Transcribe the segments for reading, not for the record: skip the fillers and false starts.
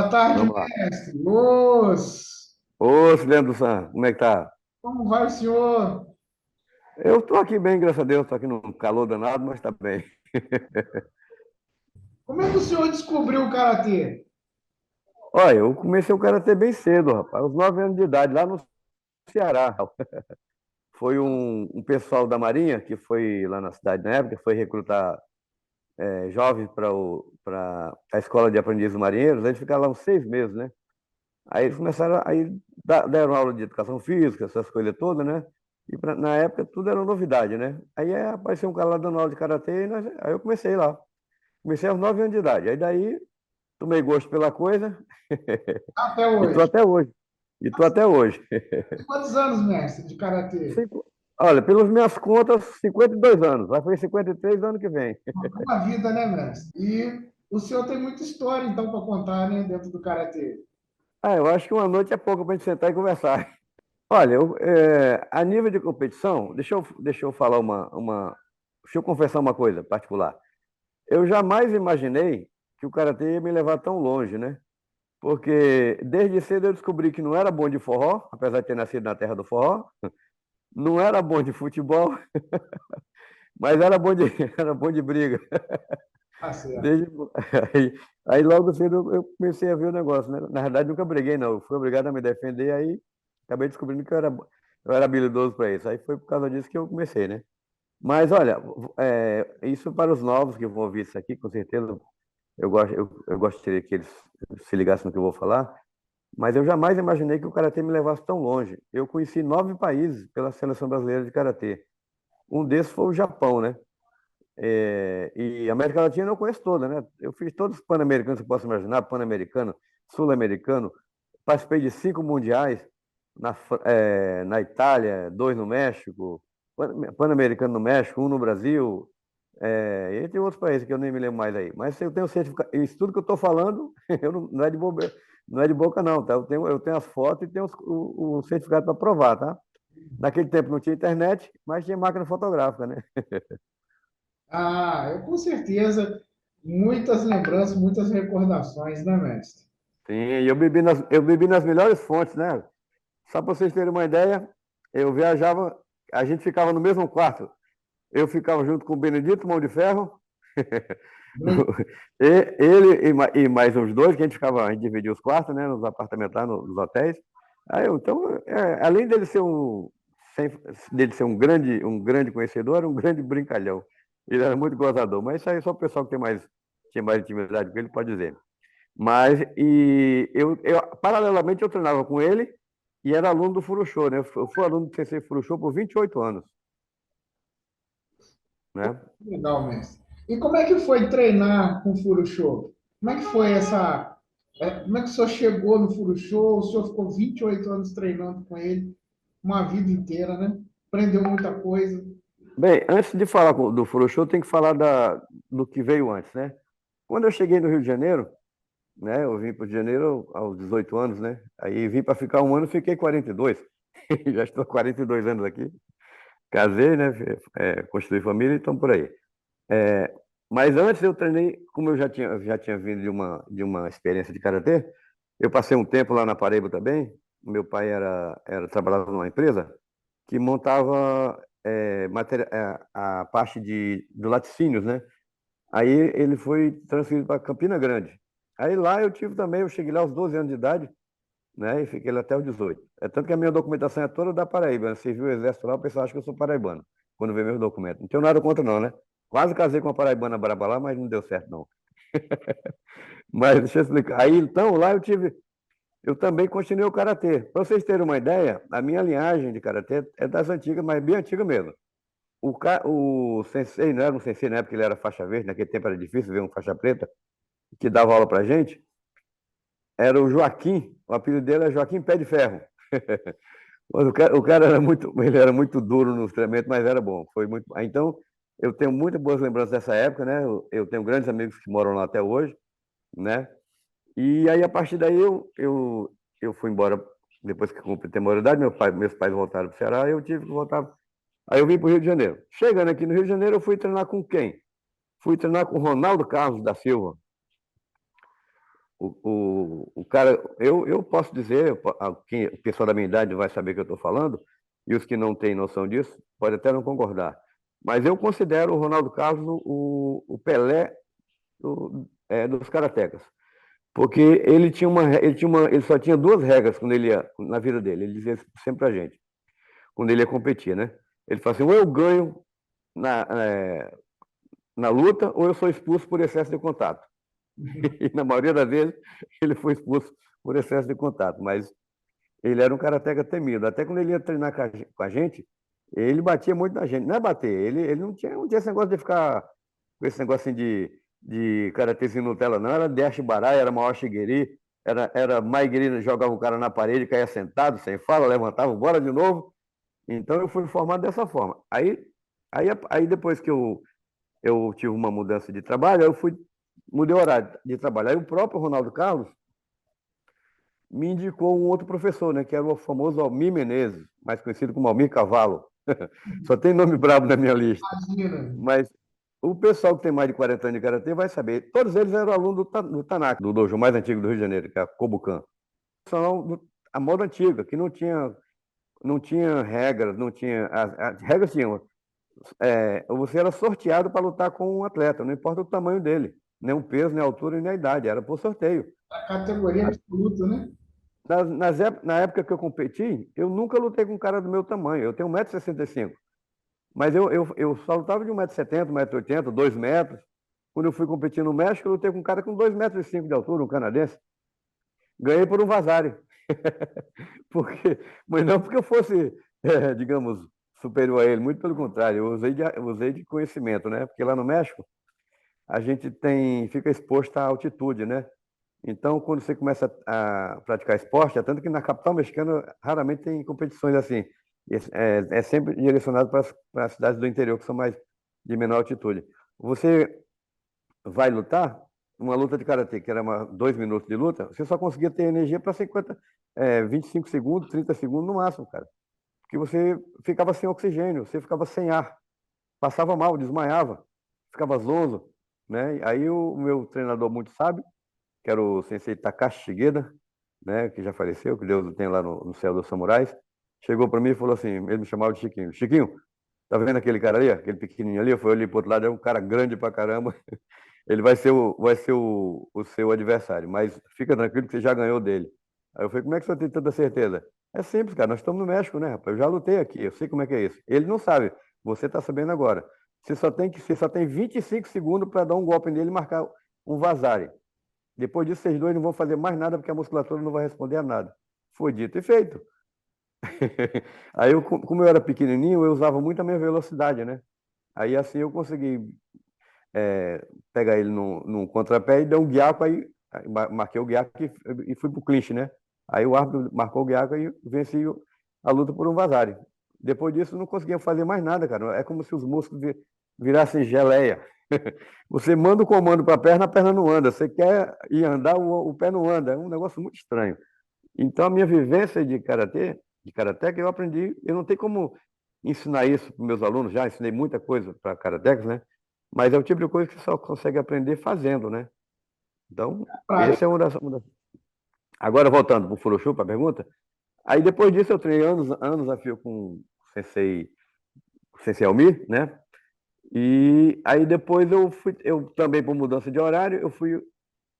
Boa tarde, Vamos lá. mestre. Os, Ô, Leandro San, como é que tá? como vai o senhor? Eu tô aqui bem, graças a Deus. Tô aqui no calor danado, mas tá bem. Como é que o senhor descobriu o karatê? Olha, eu comecei o karatê bem cedo, rapaz, aos 9 anos de idade, lá no Ceará. Foi um pessoal da Marinha, que foi lá na cidade na época, foi recrutar jovens para a escola de aprendizes marinheiros. Eles ficaram lá uns 6 meses, né? Aí eles começaram, aí deram aula de educação física, essas coisas todas, né? E na época tudo era novidade, né? Aí apareceu um cara lá dando aula de karatê, aí eu comecei lá. Comecei aos 9 anos de idade. Aí daí tomei gosto pela coisa Até e tô hoje. até hoje. E tô até hoje. Quantos anos, mestre, de karatê? Olha, pelas minhas contas, 52 anos. Vai fazer 53 ano que vem. Uma vida, né, mestre? E o senhor tem muita história, então, para contar, né, dentro do karatê. Ah, eu acho que uma noite é pouco para a gente sentar e conversar. Olha, a nível de competição, deixa eu falar deixa eu confessar uma coisa particular. Eu jamais imaginei que o karatê ia me levar tão longe, né? Porque desde cedo eu descobri que não era bom de forró, apesar de ter nascido na terra do forró, não era bom de futebol, mas era bom de, era bom de briga. Tá certo. Desde, aí logo cedo eu comecei a ver o negócio, né? Na verdade, nunca briguei, não. Eu fui obrigado a me defender, aí acabei descobrindo que eu era habilidoso para isso. Aí foi por causa disso que eu comecei, né? Mas olha, isso para os novos que vão ouvir isso aqui, com certeza eu gostaria que eles se ligassem no que eu vou falar, mas eu jamais imaginei que o karatê me levasse tão longe. Eu conheci 9 países pela seleção brasileira de karatê. Um desses foi o Japão, né? E a América Latina eu não conheço toda, né? Eu fiz todos os pan-americanos que você possa imaginar, pan-americano, sul-americano, participei de 5 mundiais na Itália, 2 no México, pan-americano no México, um no Brasil, entre outros países que eu nem me lembro mais aí. Mas eu tenho certificado, isso tudo que eu estou falando, não é de bobeira, não é de boca não, tá? Eu tenho as fotos e tenho o certificado para provar, tá? Naquele tempo não tinha internet, mas tinha máquina fotográfica, né? Ah, eu com certeza, muitas lembranças, muitas recordações, né, mestre? Sim, e eu bebi nas melhores fontes, né? Só para vocês terem uma ideia, eu viajava, a gente ficava no mesmo quarto. Eu ficava junto com o Benedito Mão de Ferro, Muito. ele e mais uns dois, que a gente dividia os quartos, né? Nos apartamentos lá, nos hotéis. Então, além sem- dele ser um grande conhecedor, era um grande brincalhão. Ele era muito gozador, mas isso aí só o pessoal que tinha mais intimidade com ele pode dizer. Mas, paralelamente, eu treinava com ele e era aluno do Furushô, né? Eu fui aluno do Sensei Furushô por 28 anos, né? Legal, mestre. E como é que foi treinar com o Furushow? Como é que foi essa. Como é que o senhor chegou no Furushow? O senhor ficou 28 anos treinando com ele, uma vida inteira, né? Aprendeu muita coisa. Bem, antes de falar do Furushô, tem que falar do que veio antes, né? Quando eu cheguei no Rio de Janeiro, né? Eu vim para o Rio de Janeiro aos 18 anos, né? Aí vim para ficar um ano e fiquei 42. Já estou há 42 anos aqui. Casei, né? Construí família e estamos por aí. É, mas antes eu treinei, como eu já tinha vindo de uma experiência de karatê, eu passei um tempo lá na Paraíba também. Meu pai trabalhava numa empresa que montava a parte de laticínios, né? Aí ele foi transferido para Campina Grande. Aí lá eu cheguei lá aos 12 anos de idade, né? E fiquei lá até os 18. É tanto que a minha documentação é toda da Paraíba, né? Serviu o exército lá, o pessoal acha que eu sou paraibano, quando vê meus documentos. Não tenho nada contra não, né? Quase casei com uma paraibana braba lá, mas não deu certo não. Mas deixa eu explicar. Aí então, lá eu também continuei o karatê. Para vocês terem uma ideia, a minha linhagem de karatê é das antigas, mas bem antiga mesmo. O sensei, não era um sensei na época, ele era faixa verde, naquele tempo era difícil ver um faixa preta, que dava aula pra gente, era o Joaquim, o apelido dele é Joaquim Pé de Ferro. Mas o cara ele era muito duro nos treinamentos, mas era bom. Foi muito. Então, eu tenho muitas boas lembranças dessa época, né? Eu tenho grandes amigos que moram lá até hoje, né? E aí, a partir daí, eu fui embora, depois que completei a maioridade, meus pais voltaram para o Ceará, eu tive que voltar. Aí eu vim para o Rio de Janeiro. Chegando aqui no Rio de Janeiro, eu fui treinar com quem? Fui treinar com o Ronaldo Carlos da Silva, o Cara, eu posso dizer, o pessoal da minha idade vai saber que eu estou falando, e os que não têm noção disso, pode até não concordar. Mas eu considero o Ronaldo Carlos o Pelé dos karatecas. Porque ele só tinha duas regras quando ele ia, na vida dele. Ele dizia sempre pra gente, quando ele ia competir, né? Ele falava assim, ou eu ganho na, na luta, ou eu sou expulso por excesso de contato. E na maioria das vezes ele foi expulso por excesso de contato, mas ele era um karateca temido. Até quando ele ia treinar com a gente, ele batia muito na gente. Não é bater, ele não tinha esse negócio de ficar com esse negócio assim de karatê Nutella, não. Era Dash Barai, era maior Shigeri, era Maigiri, jogava o cara na parede, caía sentado, sem fala, levantava, bora de novo. Então eu fui formado dessa forma. Aí depois que eu tive uma mudança de trabalho, mudei o horário de trabalho. Aí o próprio Ronaldo Carlos me indicou um outro professor, né, que era o famoso Almir Menezes, mais conhecido como Almir Cavalo. Só tem nome brabo na minha lista. Imagina. Mas o pessoal que tem mais de 40 anos de karatê vai saber. Todos eles eram alunos do Tanaka, do dojo mais antigo do Rio de Janeiro, que é a Kobukan. São a moda antiga, que não tinha regras, não tinha. As regras tinham. Você era sorteado para lutar com um atleta, não importa o tamanho dele, nem o peso, nem a altura, nem a idade, era por sorteio. A categoria absoluta, né? Na época que eu competi, eu nunca lutei com um cara do meu tamanho. Eu tenho 1,65 m, mas eu só lutava de 1,70 m, 1,80 m, 2 metros. Quando eu fui competir no México, eu lutei com um cara com 2,5 m de altura, um canadense. Ganhei por um Vasari. Mas não porque eu fosse, digamos, superior a ele, muito pelo contrário, eu usei de conhecimento, né? Porque lá no México, a gente fica exposto à altitude, né? Então, quando você começa a praticar esporte, é tanto que na capital mexicana raramente tem competições assim. É sempre direcionado para as cidades do interior, que são mais de menor altitude. Você vai lutar, uma luta de karatê, que era 2 minutos de luta, você só conseguia ter energia para 25 segundos, 30 segundos no máximo, cara. Porque você ficava sem oxigênio, você ficava sem ar, passava mal, desmaiava, ficava zonzo, né? Aí o meu treinador muito sábio, que era o sensei Takashi Shigeda, né, que já faleceu, que Deus o tem lá no céu dos samurais, chegou para mim e falou assim, ele me chamava de Chiquinho. Chiquinho, tá vendo aquele cara ali, aquele pequenininho ali? Eu fui ali pro outro lado, é um cara grande pra caramba. Ele vai ser o seu adversário, mas fica tranquilo que você já ganhou dele. Aí eu falei, como é que você tem tanta certeza? É simples, cara, nós estamos no México, né, rapaz? Eu já lutei aqui, eu sei como é que é isso. Ele não sabe, você está sabendo agora. Você só tem 25 segundos para dar um golpe nele e marcar um vazare. Depois disso, vocês dois não vão fazer mais nada porque a musculatura não vai responder a nada. Foi dito e feito. Aí, como eu era pequenininho, eu usava muito a minha velocidade, né? Aí, assim, eu consegui pegar ele num contrapé e dei um guiaco, aí marquei o guiaco e fui pro clinch, né? Aí o árbitro marcou o guiaco e venci a luta por um vazare. Depois disso, não conseguia fazer mais nada, cara. É como se os músculos virassem geleia. Você manda o comando para a perna não anda. Você quer ir andar, o pé não anda. É um negócio muito estranho. Então, a minha vivência de karateka, eu aprendi. Eu não tenho como ensinar isso para meus alunos. Já ensinei muita coisa para karatecas, né? Mas é o tipo de coisa que só consegue aprender fazendo, né? Então, esse é uma das. Agora, voltando para o Furoshu, para a pergunta. Aí, depois disso, eu treinei anos a fio com o Sensei Almir, né? E aí depois eu também por mudança de horário, eu fui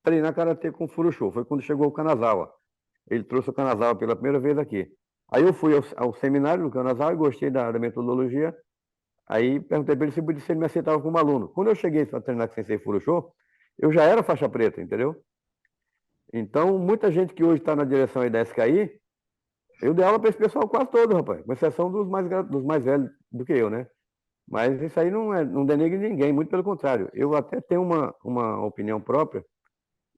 treinar karatê com o Furushu. Foi quando chegou o Kanazawa. Ele trouxe o Kanazawa pela primeira vez aqui. Aí eu fui ao seminário do Kanazawa e gostei da metodologia. Aí perguntei para ele se ele me aceitava como aluno. Quando eu cheguei para treinar com o Sensei Furushu, eu já era faixa preta, entendeu? Então, muita gente que hoje está na direção aí da SKI, eu dei aula para esse pessoal quase todo, rapaz, com exceção dos mais velhos do que eu, né? Mas isso aí não denegre ninguém, muito pelo contrário. Eu até tenho uma opinião própria,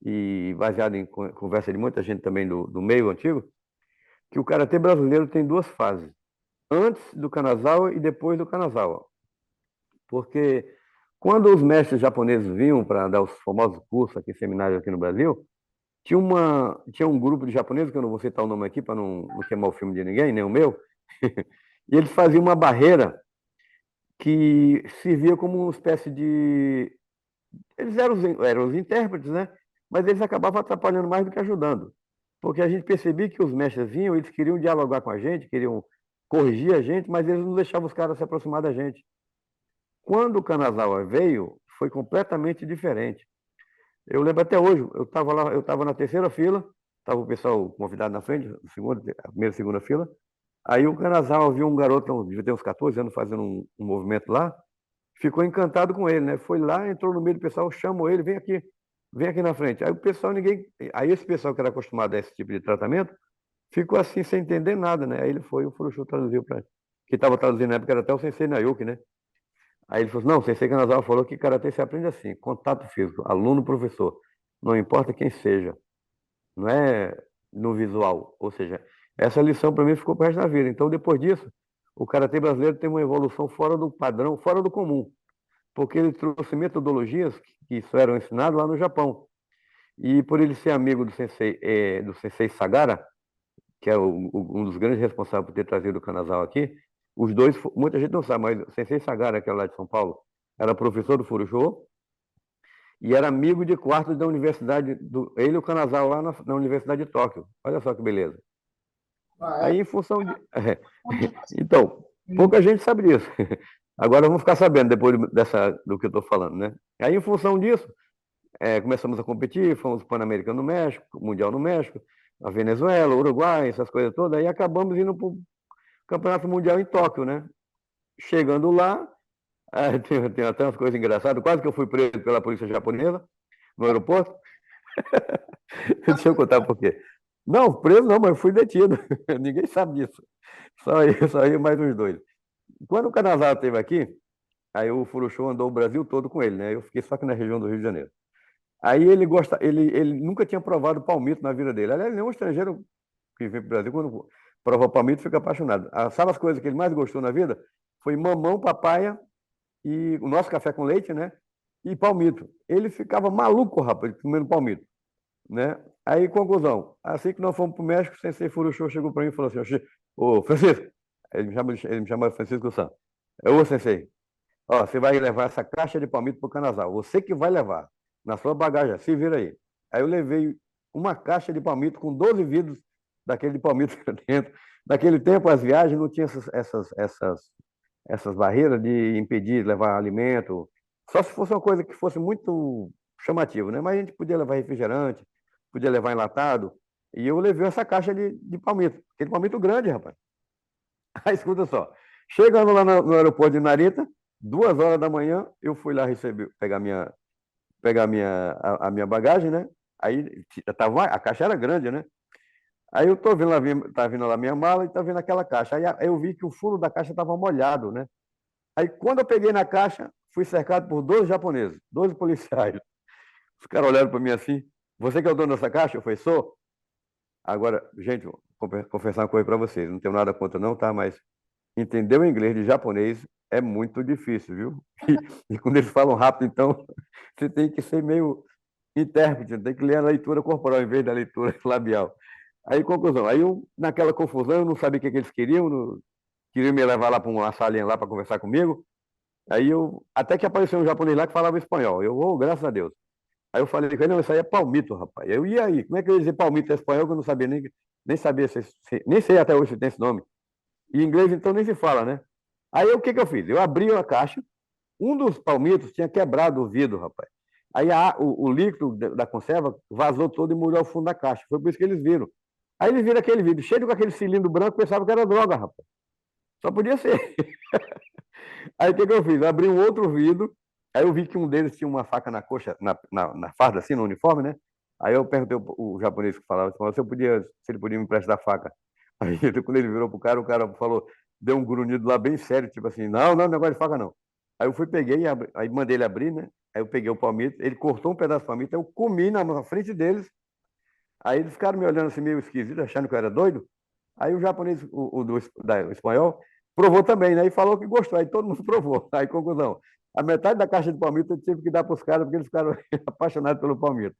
e baseada em conversa de muita gente também do meio antigo, que o karatê brasileiro tem duas fases: antes do Kanazawa e depois do Kanazawa. Porque quando os mestres japoneses vinham para dar os famosos cursos aqui, seminários aqui no Brasil, tinha um grupo de japoneses, que eu não vou citar o nome aqui para não queimar o filme de ninguém, nem o meu, e eles faziam uma barreira que servia como uma espécie de. Eles eram os intérpretes, né? Mas eles acabavam atrapalhando mais do que ajudando. porque a gente percebia que os mestres vinham, eles queriam dialogar com a gente, queriam corrigir a gente, mas eles não deixavam os caras se aproximar da gente. Quando o Kanazawa veio, foi completamente diferente. Eu lembro até hoje, eu estava lá, eu estava na terceira fila, estava o pessoal convidado na frente, a primeira e segunda fila. Aí o Kanazawa viu um garoto, devia ter uns 14 anos, fazendo um movimento lá, ficou encantado com ele, né? Foi lá, entrou no meio do pessoal, chamou ele, vem aqui na frente. Aí o pessoal, ninguém. Aí esse pessoal que era acostumado a esse tipo de tratamento, ficou assim, sem entender nada, né? Aí ele foi, o Furushou traduziu para. Que estava traduzindo na época, era até o Sensei Nayuki, né? Aí ele falou assim, não, o Sensei Kanazawa falou que karatê se aprende assim, contato físico, aluno, professor, não importa quem seja, não é no visual. Ou seja, essa lição para mim ficou para o resto da vida. Então, depois disso, o karatê brasileiro tem uma evolução fora do padrão, fora do comum, porque ele trouxe metodologias que só eram ensinadas lá no Japão. E por ele ser amigo do sensei Sagara, que é um dos grandes responsáveis por ter trazido o Kanazawa aqui, os dois, muita gente não sabe, mas o sensei Sagara, que é lá de São Paulo, era professor do Furushou e era amigo de quarto da universidade, ele e o Kanazawa lá na Universidade de Tóquio. Olha só que beleza. Ah, Aí, em função de. Então, pouca gente sabe disso. Agora vamos ficar sabendo depois do que eu estou falando, né? Aí, em função disso, começamos a competir, fomos para o Pan-Americano no México, Mundial no México, a Venezuela, Uruguai, essas coisas todas, aí acabamos indo para o Campeonato Mundial em Tóquio, né? Chegando lá, tem até umas coisas engraçadas, quase que eu fui preso pela polícia japonesa no aeroporto. Deixa eu contar por quê. Não, preso não, mas eu fui detido. Ninguém sabe disso. Só eu mais uns dois. Quando o Kanazawa esteve aqui, aí o Furushou andou o Brasil todo com ele, né? Eu fiquei só aqui na região do Rio de Janeiro. Aí ele nunca tinha provado palmito na vida dele. Aliás, nenhum estrangeiro que vem para o Brasil, quando prova palmito, fica apaixonado. Sabe as coisas que ele mais gostou na vida? Foi mamão, papaya e o nosso café com leite, né? E palmito. Ele ficava maluco, rapaz, comendo palmito, né? Aí, conclusão, assim que nós fomos para o México, o sensei Furushou chegou para mim e falou assim, ô, Francisco, ele me chama Francisco San. Ô, sensei, ó, você vai levar essa caixa de palmito para o Canasal. Você que vai levar na sua bagagem, se vira aí. Aí eu levei uma caixa de palmito com 12 vidros daquele de palmito dentro. Naquele tempo, as viagens não tinham essas barreiras de impedir de levar alimento. Só se fosse uma coisa que fosse muito chamativa, né? Mas a gente podia levar refrigerante, podia levar enlatado. E eu levei essa caixa de palmito. Aquele palmito grande, rapaz. Aí, escuta só. Chegando lá no aeroporto de Narita, 2 horas da manhã, eu fui lá pegar a minha bagagem, né? Aí a caixa era grande, né? Aí eu tô vendo lá, tá vindo lá minha mala e tá vendo aquela caixa. Aí eu vi que o fundo da caixa estava molhado, né? Aí quando eu peguei na caixa, fui cercado por 12 japoneses, 12 policiais. Os caras olharam para mim assim: você que é o dono dessa caixa? Eu falei: sou. Agora, gente, vou confessar uma coisa para vocês, não tenho nada contra não, tá? Mas entender o inglês de japonês é muito difícil, viu? E quando eles falam rápido, então, você tem que ser meio intérprete, tem que ler a leitura corporal em vez da leitura labial. Aí, conclusão, aí eu, naquela confusão, eu não sabia o que eles queriam, queriam me levar lá para uma salinha lá para conversar comigo. Aí até que apareceu um japonês lá que falava espanhol. Graças a Deus. Aí eu falei com ele, não, isso aí é palmito, rapaz. E aí? Como é que eu ia dizer palmito em espanhol que eu não sabia nem sabia nem sei até hoje se tem esse nome. E em inglês, então, nem se fala, né? Aí o que que eu fiz? Eu abri a caixa, um dos palmitos tinha quebrado o vidro, rapaz. Aí o líquido da conserva vazou todo e molhou o fundo da caixa. Foi por isso que eles viram. Aí eles viram aquele vidro cheio com aquele cilindro branco, pensavam que era droga, rapaz. Só podia ser. Aí o que que eu fiz? Eu abri um outro vidro, aí eu vi que um deles tinha uma faca na coxa, na farda, assim, no uniforme, né? Aí eu perguntei o japonês que falava, se ele podia me emprestar a faca. Aí quando ele virou pro cara, o cara falou, deu um grunhido lá bem sério, tipo assim, não, não, negócio de faca não. Aí eu fui, peguei, aí mandei ele abrir, né? Aí eu peguei o palmito, ele cortou um pedaço de palmito, eu comi na frente deles, aí eles ficaram me olhando assim meio esquisito, achando que eu era doido. Aí o japonês, o espanhol, provou também, né? E falou que gostou, aí todo mundo provou. Aí, conclusão, a metade da caixa de palmito eu tive que dar para os caras, porque eles ficaram apaixonados pelo palmito.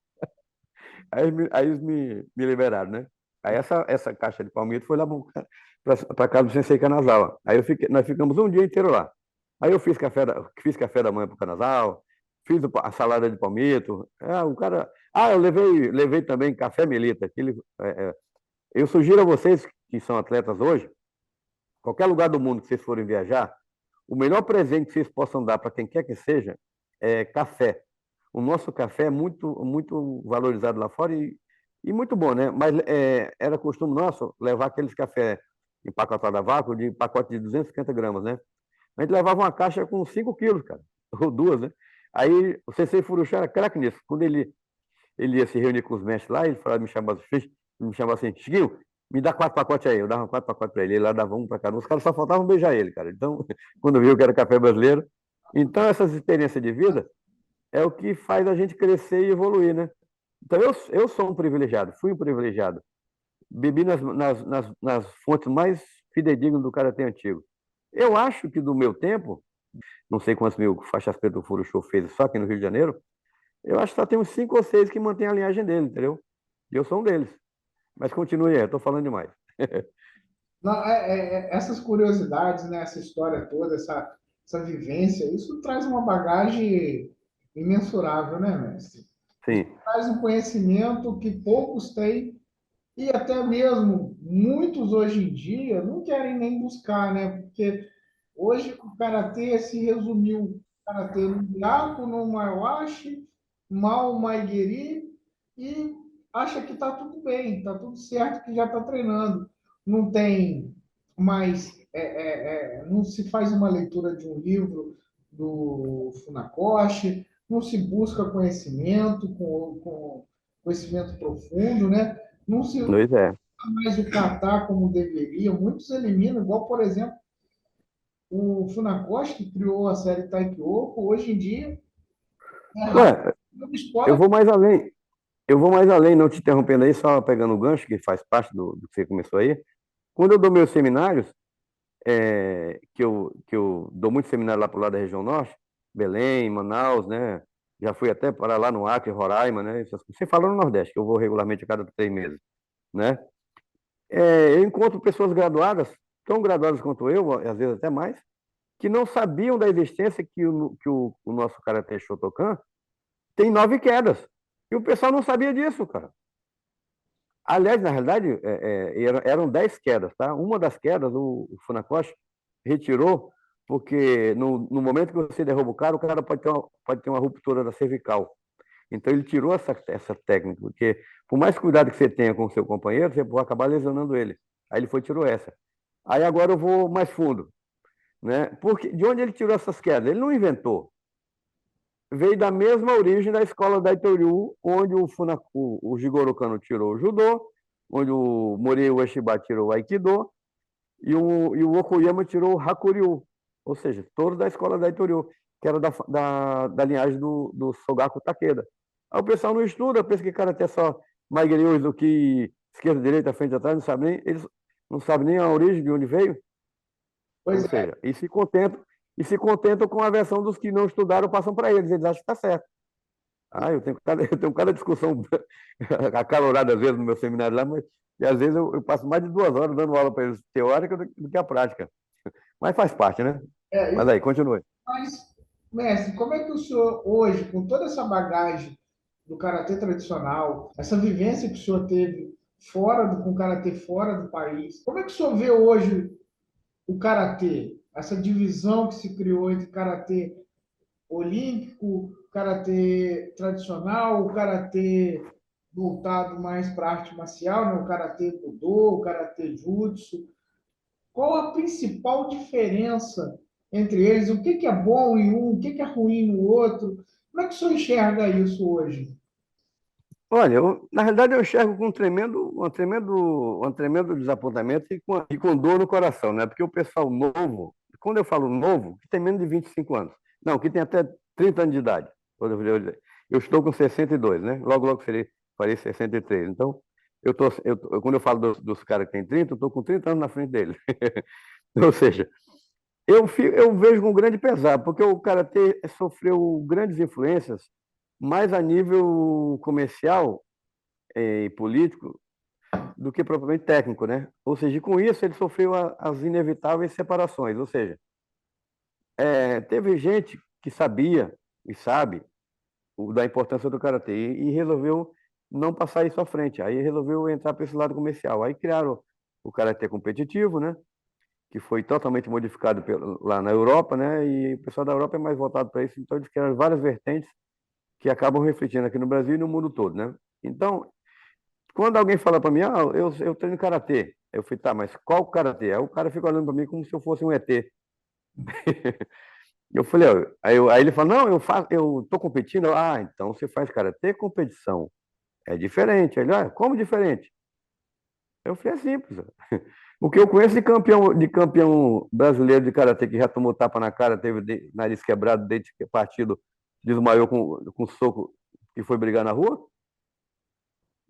Aí eles me liberaram, né? Aí essa caixa de palmito foi lá para casa do Sensei Kanazawa. Aí nós ficamos um dia inteiro lá. Aí eu fiz café da manhã para o Kanazawa, fiz a salada de palmito. O cara, Ah, eu levei também café Melita. Eu sugiro a vocês que são atletas hoje, qualquer lugar do mundo que vocês forem viajar, o melhor presente que vocês possam dar para quem quer que seja é café. O nosso café é muito valorizado lá fora e muito bom, né? Mas era costume nosso levar aqueles café empacotado a vácuo, de pacote de 250 gramas, né? A gente levava uma caixa com 5 quilos, cara, ou duas, né? Aí o Sensei Furuchá era craque nisso. Quando ele ia se reunir com os mestres lá, ele falava, me chamava assim, Chiquinho, me dá 4 pacotes aí. Eu dava 4 pacotes para ele, ele lá dava um para cada um. Os caras só faltavam beijar ele, cara. Então, quando viu que era café brasileiro. Então, essas experiências de vida é o que faz a gente crescer e evoluir, né? Então, eu sou um privilegiado, fui um privilegiado. Bebi nas fontes mais fidedignas do karatê antigo. Eu acho que do meu tempo, não sei quantos mil faixas pretas o Furo Show fez só aqui no Rio de Janeiro, eu acho que só tem uns 5 ou 6 que mantêm a linhagem dele, entendeu? E eu sou um deles. Mas continue aí, eu tô falando demais. Não, essas curiosidades, né, essa história toda, essa vivência, isso traz uma bagagem imensurável, né, mestre? Isso Sim, traz um conhecimento que poucos têm e até mesmo muitos hoje em dia não querem nem buscar, né? Porque hoje o karatê se resumiu: karatê no Miyako, no Maiwashi, mal Maigeri, e acha que está tudo bem, está tudo certo, que já está treinando. Não tem mais, não se faz uma leitura de um livro do Funakoshi, não se busca conhecimento, com conhecimento profundo, né? Não se usa pois é. mais o kata como deveria. Muitos eliminam, igual, por exemplo, o Funakoshi, que criou a série Taikyoku. Hoje em dia é raro Ué, uma eu escola. vou mais além. Eu vou mais além, não te interrompendo aí, só pegando o gancho, que faz parte do que você começou aí. Quando eu dou meus seminários, que eu dou muito seminário lá pro lado da região norte, Belém, Manaus, né? Já fui até para lá no Acre, Roraima, né? Você fala no Nordeste, que eu vou regularmente a cada 3 meses, né? Eu encontro pessoas graduadas, tão graduadas quanto eu, às vezes até mais, que não sabiam da existência que o nosso Karatê Shotokan tem 9 quedas. E o pessoal não sabia disso, cara. Aliás, na realidade, eram 10 quedas, tá? Uma das quedas, o Funakoshi retirou, porque no momento que você derruba o cara pode ter uma ruptura da cervical. Então, ele tirou essa técnica, porque por mais cuidado que você tenha com o seu companheiro, você pode acabar lesionando ele. Aí ele tirou essa. Aí agora eu vou mais fundo, né? Porque, de onde ele tirou essas quedas? Ele não inventou. Veio da mesma origem da escola da Itoryu, onde o Jigoro Kano tirou o judô, onde o Morihei Ueshiba tirou o aikido e o Okuyama tirou o hakuryu, ou seja, todos da escola da Itoryu, que era da linhagem do Sogaku Takeda. Aí o pessoal não estuda, pensa que cara até só Maigiri do que esquerda, direita, frente, atrás, eles não sabem nem a origem de onde veio. Pois Ou é, seja, e se contentam com a versão dos que não estudaram, passam para eles acham que está certo. Eu tenho cada discussão acalorada às vezes no meu seminário lá, mas e às vezes eu passo mais de 2 horas dando aula para eles teórica do que a prática. Mas faz parte, né? Mas isso. aí, continue. Mas, mestre, como é que o senhor hoje, com toda essa bagagem do karatê tradicional, essa vivência que o senhor teve com o karatê fora do país, como é que o senhor vê hoje o karatê, essa divisão que se criou entre karatê olímpico, karatê tradicional, o karatê voltado mais para a arte marcial, né? O karatê budô, o karatê jutsu? Qual a principal diferença entre eles? O que é bom em um, o que é ruim no outro? Como é que o senhor enxerga isso hoje? Olha, na realidade eu enxergo com um tremendo desapontamento e com dor no coração, né? Porque o pessoal novo, quando eu falo novo, que tem menos de 25 anos, não, que tem até 30 anos de idade. Eu estou com 62, né? Logo, logo farei 63. Então, quando eu falo dos caras que têm 30, eu estou com 30 anos na frente deles. Ou seja, eu vejo com grande pesar, porque o karatê sofreu grandes influências, mais a nível comercial e político do que propriamente técnico, né? Ou seja, com isso ele sofreu as inevitáveis separações. Ou seja, teve gente que sabia e sabe da importância do karatê e resolveu não passar isso à frente. Aí resolveu entrar para esse lado comercial. Aí criaram o karatê competitivo, né? Que foi totalmente modificado lá na Europa, né? E o pessoal da Europa é mais voltado para isso, então eles criaram várias vertentes que acabam refletindo aqui no Brasil e no mundo todo, né? Então, quando alguém fala para mim, eu treino karatê, eu falei, tá, mas qual karatê? Aí o cara fica olhando para mim como se eu fosse um ET. Eu falei, ó, aí ele fala, não, eu tô competindo. Então você faz karatê competição. É diferente. Ele, como diferente? Eu falei, é simples. O que eu conheço de campeão brasileiro de karatê que já tomou tapa na cara, teve nariz quebrado, dente partido, desmaiou com soco e foi brigar na rua.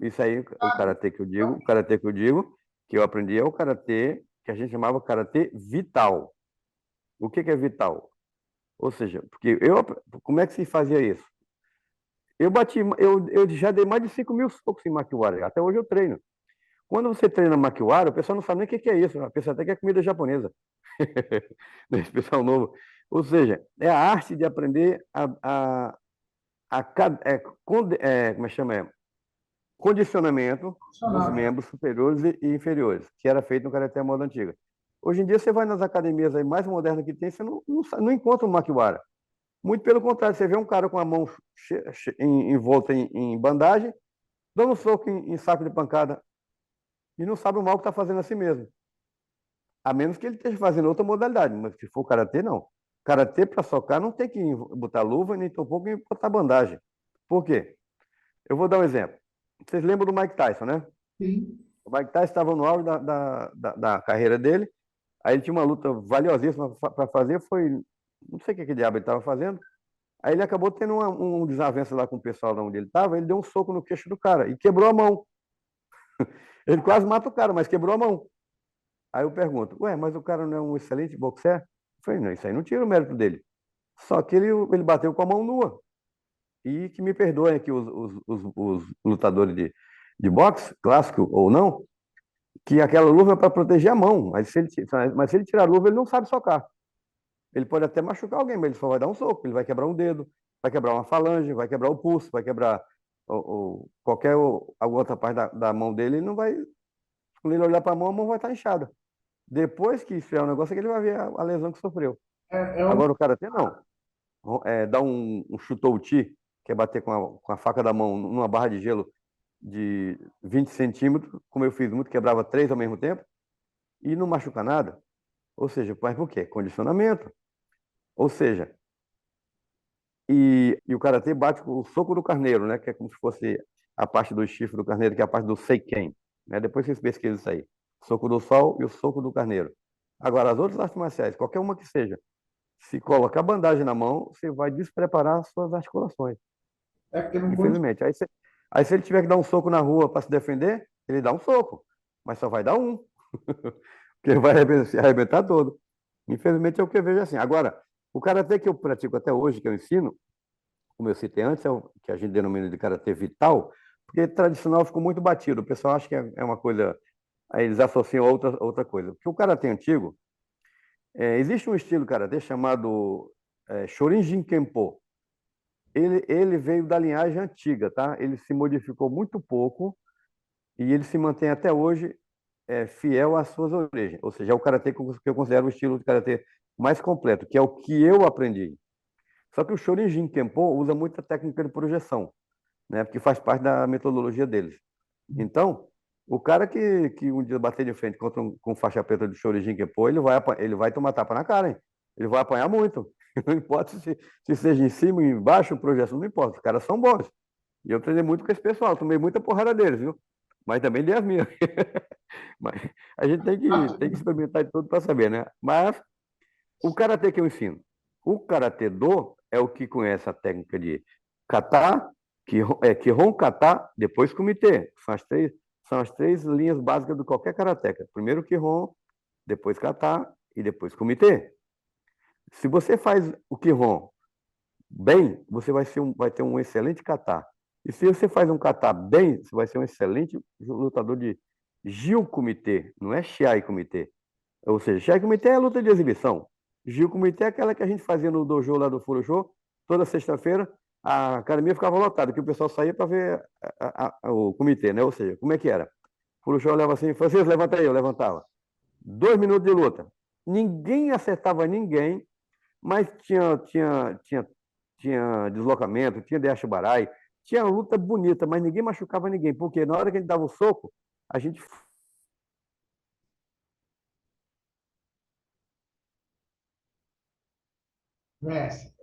Isso aí, o karatê que eu digo, que eu aprendi é o karatê que a gente chamava karatê vital. O que é vital? Ou seja, como é que se fazia isso? Eu já dei mais de 5.000 socos em makiwara, até hoje eu treino. Quando você treina makiwara, o pessoal não sabe nem o que é isso, a pessoa até que é comida japonesa. Esse pessoal novo. Ou seja, é a arte de aprender como é que chama? Condicionamento dos Funcionava. membros superiores e inferiores, que era feito no karatê à moda antiga. Hoje em dia, você vai nas academias aí mais modernas que tem, você não encontra um makiwara. Muito pelo contrário, você vê um cara com a mão envolta em bandagem, dando um soco em saco de pancada, e não sabe o mal que está fazendo a si mesmo. A menos que ele esteja fazendo outra modalidade, mas se for karatê, não. Karatê, para socar, não tem que botar luva, nem tampouco botar bandagem. Por quê? Eu vou dar um exemplo. Vocês lembram do Mike Tyson, né? Sim. O Mike Tyson estava no auge da carreira dele, aí ele tinha uma luta valiosíssima para fazer, não sei o que diabo ele estava fazendo, aí ele acabou tendo um desavença lá com o pessoal de onde ele estava, ele deu um soco no queixo do cara e quebrou a mão. Ele quase mata o cara, mas quebrou a mão. Aí eu pergunto, ué, mas o cara não é um excelente boxer? Eu falei, não, isso aí não tira o mérito dele. Só que ele bateu com a mão nua. E que me perdoem aqui os lutadores de boxe, clássico ou não, que aquela luva é para proteger a mão. Mas se ele tirar a luva, ele não sabe socar. Ele pode até machucar alguém, mas ele só vai dar um soco. Ele vai quebrar um dedo, vai quebrar uma falange, vai quebrar o pulso, vai quebrar alguma outra parte da mão dele. Ele não vai. Quando ele olhar para a mão vai estar inchada. Depois que esfriar o negócio, é que ele vai ver a lesão que sofreu. É um, Agora o karatê não. Dá um chutou-ti, que é bater com a faca da mão numa barra de gelo de 20 centímetros, como eu fiz muito, quebrava três ao mesmo tempo, e não machuca nada. Ou seja, mas por quê? Condicionamento. Ou seja, e o karatê bate com o soco do carneiro, né? Que é como se fosse a parte do chifre do carneiro, que é a parte do seiken. Né? Depois vocês pesquisam isso aí. Soco do sol e o soco do carneiro. Agora, as outras artes marciais, qualquer uma que seja, se colocar bandagem na mão, você vai despreparar as suas articulações. porque não condiz. Infelizmente. Aí se ele tiver que dar um soco na rua para se defender, ele dá um soco. Mas só vai dar um. Porque ele vai se arrebentar todo. Infelizmente é o que eu vejo assim. Agora, o karatê que eu pratico até hoje, que eu ensino, como eu citei antes, é o que a gente denomina de karatê vital, porque tradicional ficou muito batido. O pessoal acha que é uma coisa. Aí eles associam a outra coisa. Porque o karatê antigo, existe um estilo karatê chamado Shorinjin Kempo. Ele veio da linhagem antiga, tá? Ele se modificou muito pouco e ele se mantém até hoje fiel às suas origens. Ou seja, é o karatê que eu considero o estilo de karatê mais completo, que é o que eu aprendi. Só que o Shorinjin Kempo usa muita técnica de projeção, né? Porque faz parte da metodologia deles. Então, o cara que um dia bater de frente com faixa preta do Shorinjin Kempo, ele vai tomar tapa na cara, hein? Ele vai apanhar muito. Não importa se seja em cima, embaixo, projeção, não importa. Os caras são bons. E eu treinei muito com esse pessoal, tomei muita porrada deles, viu? Mas também dei as minhas. Mas a gente tem que experimentar de tudo para saber, né? Mas o karatê que eu ensino. O karatê do é o que conhece a técnica de kata, kihon kata, depois kumite. São as três linhas básicas de qualquer karateca. Primeiro kihon, depois kata e depois kumite. Se você faz o kihon bem, você vai ter um excelente kata. E se você faz um kata bem, você vai ser um excelente lutador de Jiu Kumite, não é Shiai Kumite. Ou seja, Shiai Kumite é a luta de exibição. Jiu Kumite é aquela que a gente fazia no dojo lá do Furosho, toda sexta-feira, a academia ficava lotada, que o pessoal saía para ver o comitê, né? Ou seja, como é que era? O show olhava assim, Francisco, levanta aí, eu levantava. 2 minutos de luta. Ninguém acertava ninguém, mas tinha deslocamento, tinha Deachibarai, tinha luta bonita, mas ninguém machucava ninguém, porque na hora que a gente dava o soco, a gente. Mestre,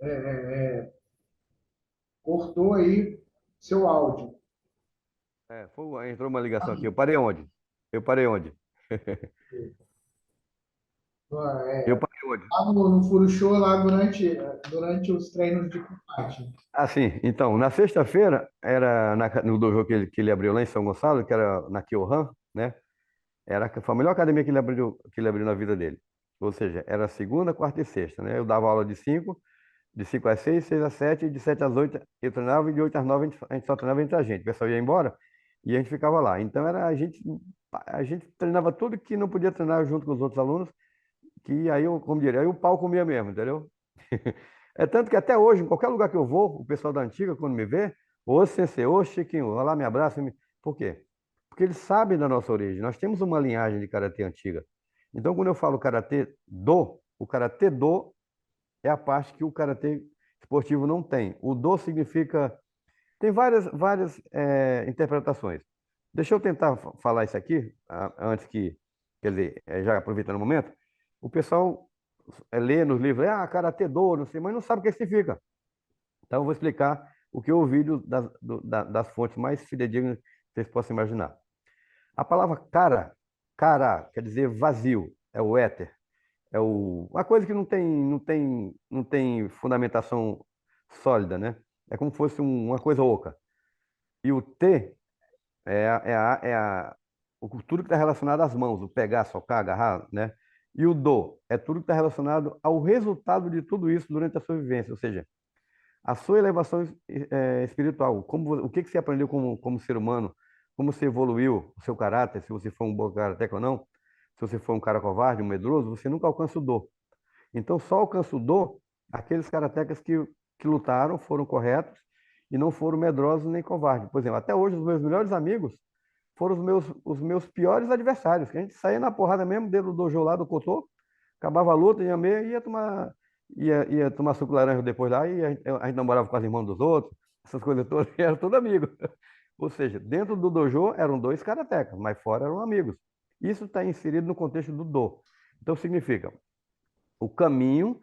cortou aí seu áudio. Entrou uma ligação aqui. Eu parei onde? Eu parei onde? Eu É, parei onde? lá no Furo Show, lá durante os treinos de combate. Ah, sim. Então, na sexta-feira, era no dojo que ele abriu lá em São Gonçalo, que era na Kyohan, né? Foi a melhor academia que ele abriu na vida dele. Ou seja, era segunda, quarta e sexta, né? Eu dava aula de cinco às seis, seis às sete, de sete às oito eu treinava e de oito às nove a gente só treinava entre a gente. O pessoal ia embora e a gente ficava lá. Então a gente treinava tudo que não podia treinar junto com os outros alunos, que aí eu, como diria, aí o pau comia mesmo, entendeu? É tanto que até hoje, em qualquer lugar que eu vou, o pessoal da antiga, quando me vê, ô Sensei, ô Chiquinho, vai lá, me abraça. Por quê? Porque eles sabem da nossa origem. Nós temos uma linhagem de karatê antiga. Então, quando eu falo karatê do, o karatê do é a parte que o karatê esportivo não tem. O do significa. Tem várias interpretações. Deixa eu tentar falar isso aqui, antes que. Quer dizer, já aproveitando o momento. O pessoal lê nos livros, karatê do, não sei, mas não sabe o que significa. Então, eu vou explicar o que eu ouvi das fontes mais fidedignas que vocês possam imaginar. A palavra cara, quer dizer vazio, é o éter. Uma coisa que não tem fundamentação sólida, né? É como se fosse uma coisa oca. E o T tudo que está relacionado às mãos, o pegar, socar, agarrar, né? E o do é tudo que está relacionado ao resultado de tudo isso durante a sua vivência, ou seja, a sua elevação espiritual, o que você aprendeu como ser humano, como você evoluiu o seu caráter, se você for um bom karateca ou não, se você for um cara covarde, um medroso, você nunca alcança o do. Então, só alcança o do aqueles karatecas que lutaram, foram corretos e não foram medrosos nem covardes. Por exemplo, até hoje, os meus melhores amigos foram os meus piores adversários, que a gente saía na porrada mesmo, dentro do dojo lá do Cotô, acabava a luta, ia tomar suco laranja depois lá, e a gente namorava com as irmãs dos outros, essas coisas todas, e era tudo amigo. Ou seja, dentro do dojo eram dois karatecas, mas fora eram amigos. Isso está inserido no contexto do do. Então significa o caminho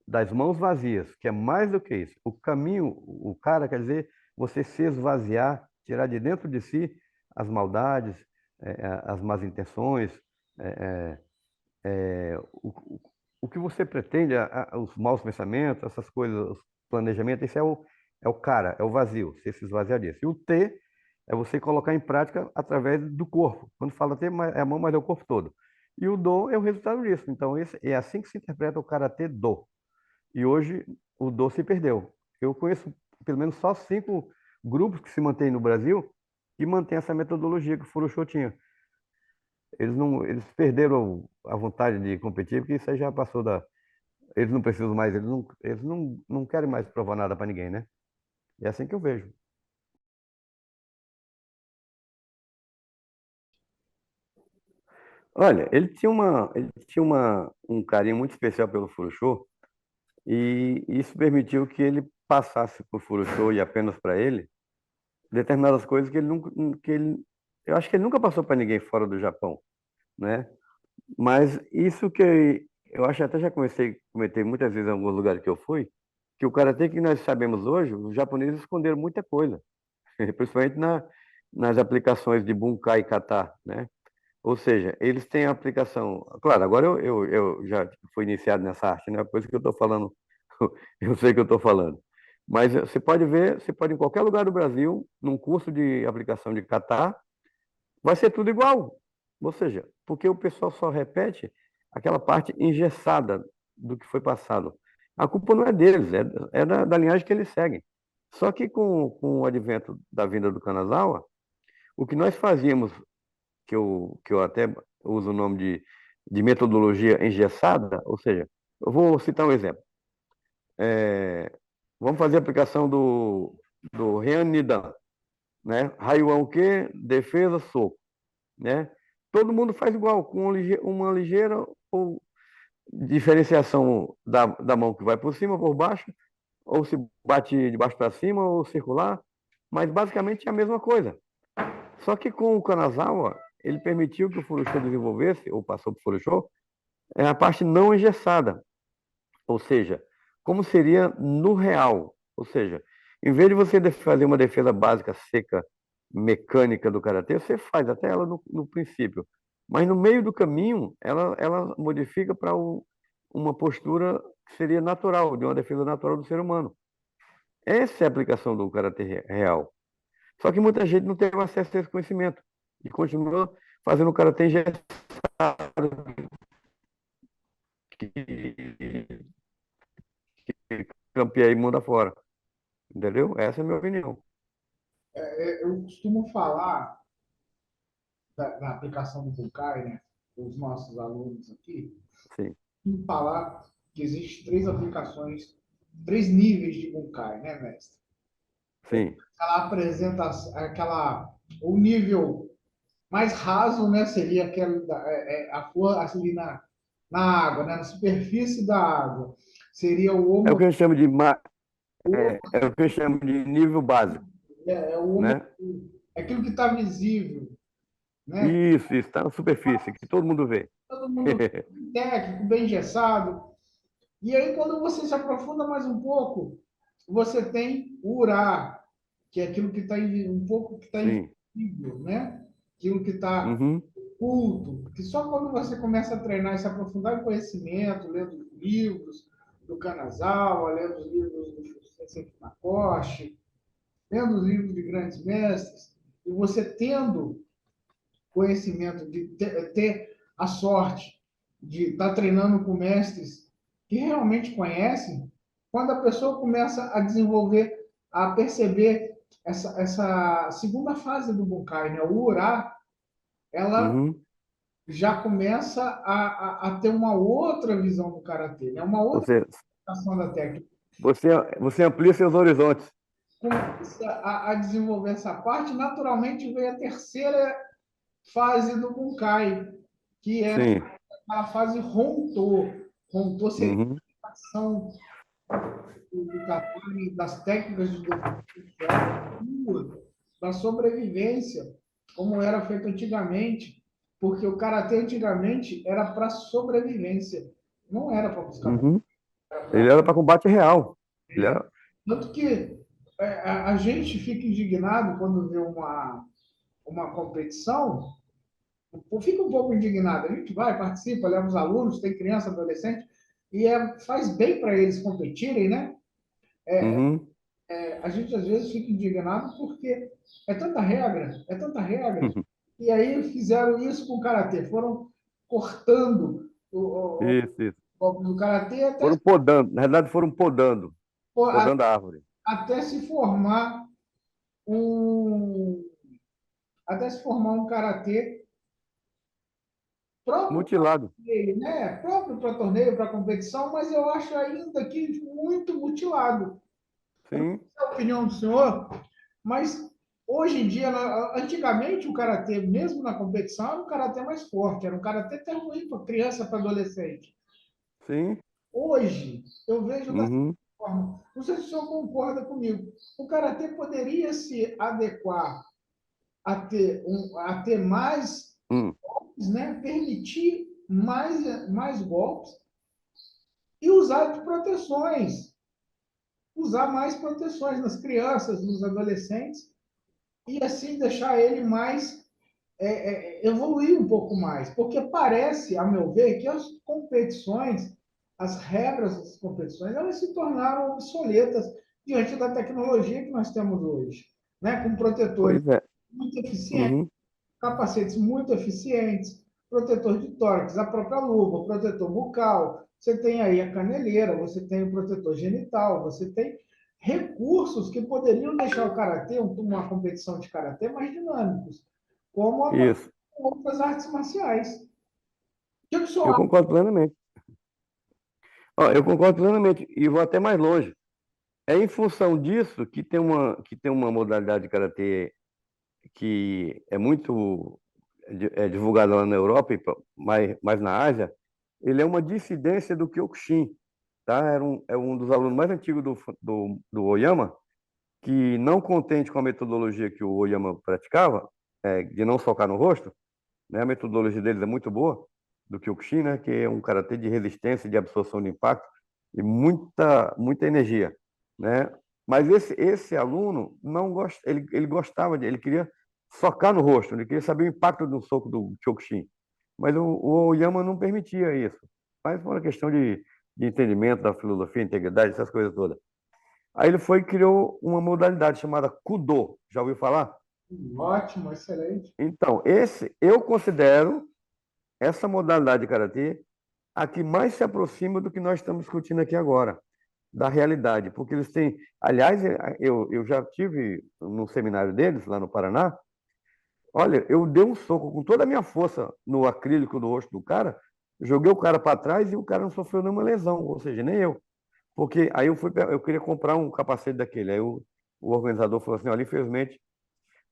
das mãos vazias, que é mais do que isso. O caminho, o cara quer dizer você se esvaziar, tirar de dentro de si as maldades, as más intenções, é, o que você pretende, os maus pensamentos, essas coisas, os planejamentos, esse é o cara, é o vazio, você se esvaziar disso. E o T é você colocar em prática através do corpo. Quando fala T, é a mão, mas é o corpo todo. E o do é o resultado disso. Então, é assim que se interpreta o karatê do. E hoje o do se perdeu. Eu conheço pelo menos só 5 grupos que se mantêm no Brasil que mantêm essa metodologia que o Furusho tinha. Eles perderam a vontade de competir, porque isso aí já passou da. Eles não precisam mais, eles não querem mais provar nada para ninguém, né? É assim que eu vejo. Olha, ele tinha um carinho muito especial pelo Furusho, e isso permitiu que ele passasse por Furusho e apenas para ele determinadas coisas que ele nunca, eu acho que ele nunca passou para ninguém fora do Japão, né? Mas isso que eu acho, até já comentei muitas vezes em alguns lugares que eu fui, que o karatê que nós sabemos hoje, os japoneses esconderam muita coisa, principalmente nas aplicações de bunkai e kata, né? Ou seja, eles têm a aplicação. Claro, agora eu já fui iniciado nessa arte, né? Por isso que eu estou falando, eu sei que eu estou falando. Mas você pode ver, você pode ir em qualquer lugar do Brasil, num curso de aplicação de kata, vai ser tudo igual. Ou seja, porque o pessoal só repete aquela parte engessada do que foi passado. A culpa não é deles, é da linhagem que eles seguem. Só que com o advento da vinda do Kanazawa, o que nós fazíamos, que eu até uso o nome de metodologia engessada, ou seja, eu vou citar um exemplo. Vamos fazer a aplicação do Ryan Nidan, né? Raiwan o quê? Defesa, soco, né? Todo mundo faz igual, com uma ligeira ou diferenciação da mão que vai por cima, por baixo, ou se bate de baixo para cima, ou circular, mas basicamente é a mesma coisa. Só que com o Kanazawa, ele permitiu que o Furushou desenvolvesse, ou passou para o Furushou, a parte não engessada. Ou seja, como seria no real. Ou seja, em vez de você fazer uma defesa básica seca, mecânica do karatê, você faz até ela no princípio. Mas no meio do caminho, ela modifica para uma postura que seria natural, de uma defesa natural do ser humano. Essa é a aplicação do karatê real. Só que muita gente não teve acesso a esse conhecimento e continua fazendo o karatê engessado, que campeia e manda fora. Entendeu? Essa é a minha opinião. Eu costumo falar da aplicação do Bunkai, né? Os nossos alunos aqui, Sim, e falar que existem três aplicações, três níveis de Bunkai, né, mestre? sim. Ela apresenta o nível mais raso, né, seria aquele a flor ali na água, né, na superfície da água. Seria o É o homo, que a gente chama de, o, é o que a gente chama de nível básico, é o homo, né? é aquilo que está visível, né? Isso, está na superfície, que todo mundo vê. Todo mundo técnico, bem engessado. E aí, quando você se aprofunda mais um pouco, você tem o Urá, que é aquilo que está um pouco que está Sim. invisível, né? Aquilo que está Uhum. oculto, que só quando você começa a treinar e se aprofundar em conhecimento, lendo livros do Kanazawa, lendo os livros do Sensei Nakoshi, lendo os livros de grandes mestres, e você tendo conhecimento, de ter a sorte de estar treinando com mestres que realmente conhecem, quando a pessoa começa a desenvolver, a perceber essa segunda fase do Bunkai, né? O Ura, ela Uhum. já começa a ter uma outra visão do Karatê, né? Uma outra Você, ação da técnica. você, você amplia seus horizontes. Começa a desenvolver essa parte, naturalmente vem a terceira fase do Bunkai, que é Sim. a fase Ronto. Ronto seria Uhum. a ação do Tatame, das técnicas de defesa, da sobrevivência, como era feito antigamente, porque o karatê antigamente era para sobrevivência, não era para buscar. Uhum. Era Ele pra... era para combate real. Ele era... Tanto que a gente fica indignado quando vê uma competição, fica um pouco indignado. A gente vai, participa, leva os alunos, tem criança, adolescente, e faz bem para eles competirem, né? Uhum. A gente às vezes fica indignado porque é tanta regra, e aí fizeram isso com o karatê, foram cortando Isso, isso. golpe do karatê Foram podando, na verdade foram a- podando a árvore. até se formar um até se formar um karatê próprio para Mutilado. torneio, né? Próprio para torneio, para competição, mas eu acho ainda que muito mutilado. Eu não Sim. sei a opinião do senhor, mas hoje em dia, antigamente o karatê, mesmo na competição, era um karatê mais forte, era um karatê até ruim para criança, para adolescente. Sim. Hoje, eu vejo da Uhum. forma, não sei se o senhor concorda comigo, o karatê poderia se adequar a ter mais, Hum. né, permitir mais golpes e usar de proteções, usar mais proteções nas crianças, nos adolescentes, e assim deixar ele mais evoluir um pouco mais, porque parece, a meu ver, que as competições, as regras das competições, elas se tornaram obsoletas diante da tecnologia que nós temos hoje, né? Com protetores Pois é. muito eficientes, Uhum. capacetes muito eficientes, protetor de tórax, a própria luva, protetor bucal, você tem aí a caneleira, você tem o protetor genital, você tem recursos que poderiam deixar o karatê, uma competição de karatê, mais dinâmicos, como acontece Isso. com outras artes marciais. O que o Eu senhor concordo plenamente. Ó, eu concordo plenamente. E vou até mais longe. É em função disso que tem uma modalidade de karatê que é muito divulgada lá na Europa, mais na Ásia. Ele é uma dissidência do Kyokushin, tá? É um dos alunos mais antigos do Oyama, que não contente com a metodologia que o Oyama praticava, de não socar no rosto, né? A metodologia deles é muito boa, do Kyokushin, né? Que é um karatê de resistência, de absorção de impacto e muita energia, né? Mas esse aluno não gosta, ele gostava ele queria socar no rosto, ele queria saber o impacto do soco do Kyokushin. Mas o Oyama não permitia isso. Mas por uma questão de entendimento da filosofia, integridade, essas coisas todas. Aí ele foi e criou uma modalidade chamada Kudo. Já ouviu falar? Ótimo, excelente. Então, eu considero essa modalidade de karatê a que mais se aproxima do que nós estamos discutindo aqui agora, da realidade, porque eles têm, aliás, eu já tive no seminário deles lá no Paraná. Olha, eu dei um soco com toda a minha força no acrílico do rosto do cara, joguei o cara para trás e o cara não sofreu nenhuma lesão, ou seja, nem eu. Porque aí eu queria comprar um capacete daquele. Aí o organizador falou assim: olha, infelizmente,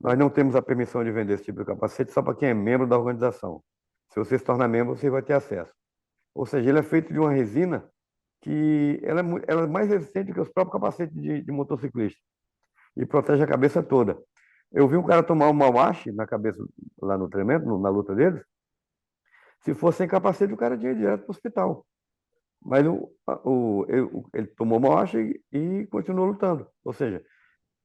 nós não temos a permissão de vender esse tipo de capacete só para quem é membro da organização. Se você se tornar membro, você vai ter acesso. Ou seja, ele é feito de uma resina que ela é mais resistente que os próprios capacetes de motociclista e protege a cabeça toda. Eu vi um cara tomar uma washi na cabeça lá no treinamento, na luta deles. Se fosse sem capacete, o cara tinha ido direto para o hospital. Mas ele tomou uma washi e continuou lutando. Ou seja,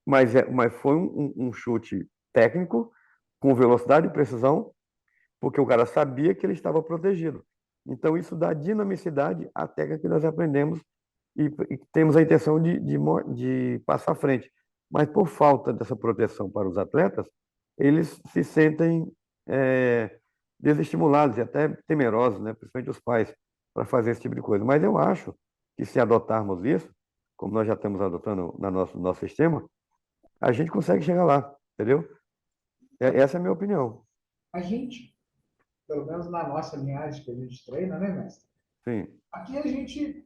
mas foi um chute técnico, com velocidade e precisão, porque o cara sabia que ele estava protegido. Então, isso dá dinamicidade à técnica que nós aprendemos e temos a intenção de passar à frente. Mas, por falta dessa proteção para os atletas, eles se sentem desestimulados e até temerosos, né? Principalmente os pais, para fazer esse tipo de coisa. Mas eu acho que se adotarmos isso, como nós já estamos adotando no nosso sistema, a gente consegue chegar lá, entendeu? Essa é a minha opinião. A gente, pelo menos na nossa linhagem que a gente treina, né, mestre? Sim, Aqui a gente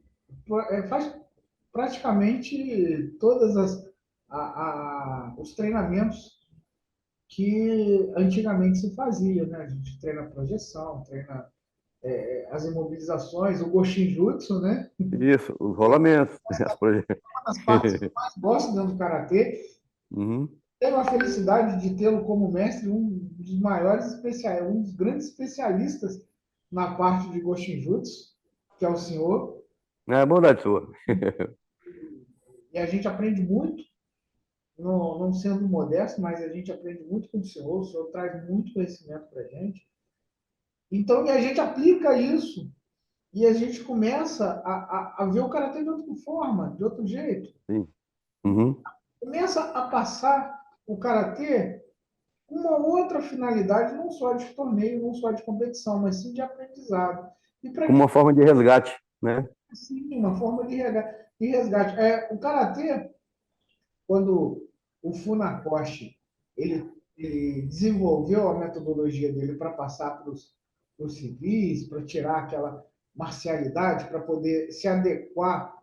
faz praticamente todas os treinamentos que antigamente se fazia, né? A gente treina projeção, treina as imobilizações, o Goshinjutsu, né? isso, os rolamentos, as Uma das partes que eu mais gosto dentro do Karatê. Uhum, Tenho a felicidade de tê-lo como mestre, um dos maiores especialistas, um dos grandes especialistas na parte de Goshinjutsu, que é o senhor. é bondade sua. E a gente aprende muito, não sendo modesto, mas a gente aprende muito com o senhor traz muito conhecimento para a gente. Então, e a gente aplica isso e a gente começa a ver o karatê de outra forma, de outro jeito. Sim. Uhum. Começa a passar o karatê com uma outra finalidade, não só de torneio, não só de competição, mas sim de aprendizado. E para Como que uma forma de resgate, né? sim, uma forma de resgate. O karatê, quando o Funakoshi ele desenvolveu a metodologia dele para passar para os civis, para tirar aquela marcialidade, para poder se adequar.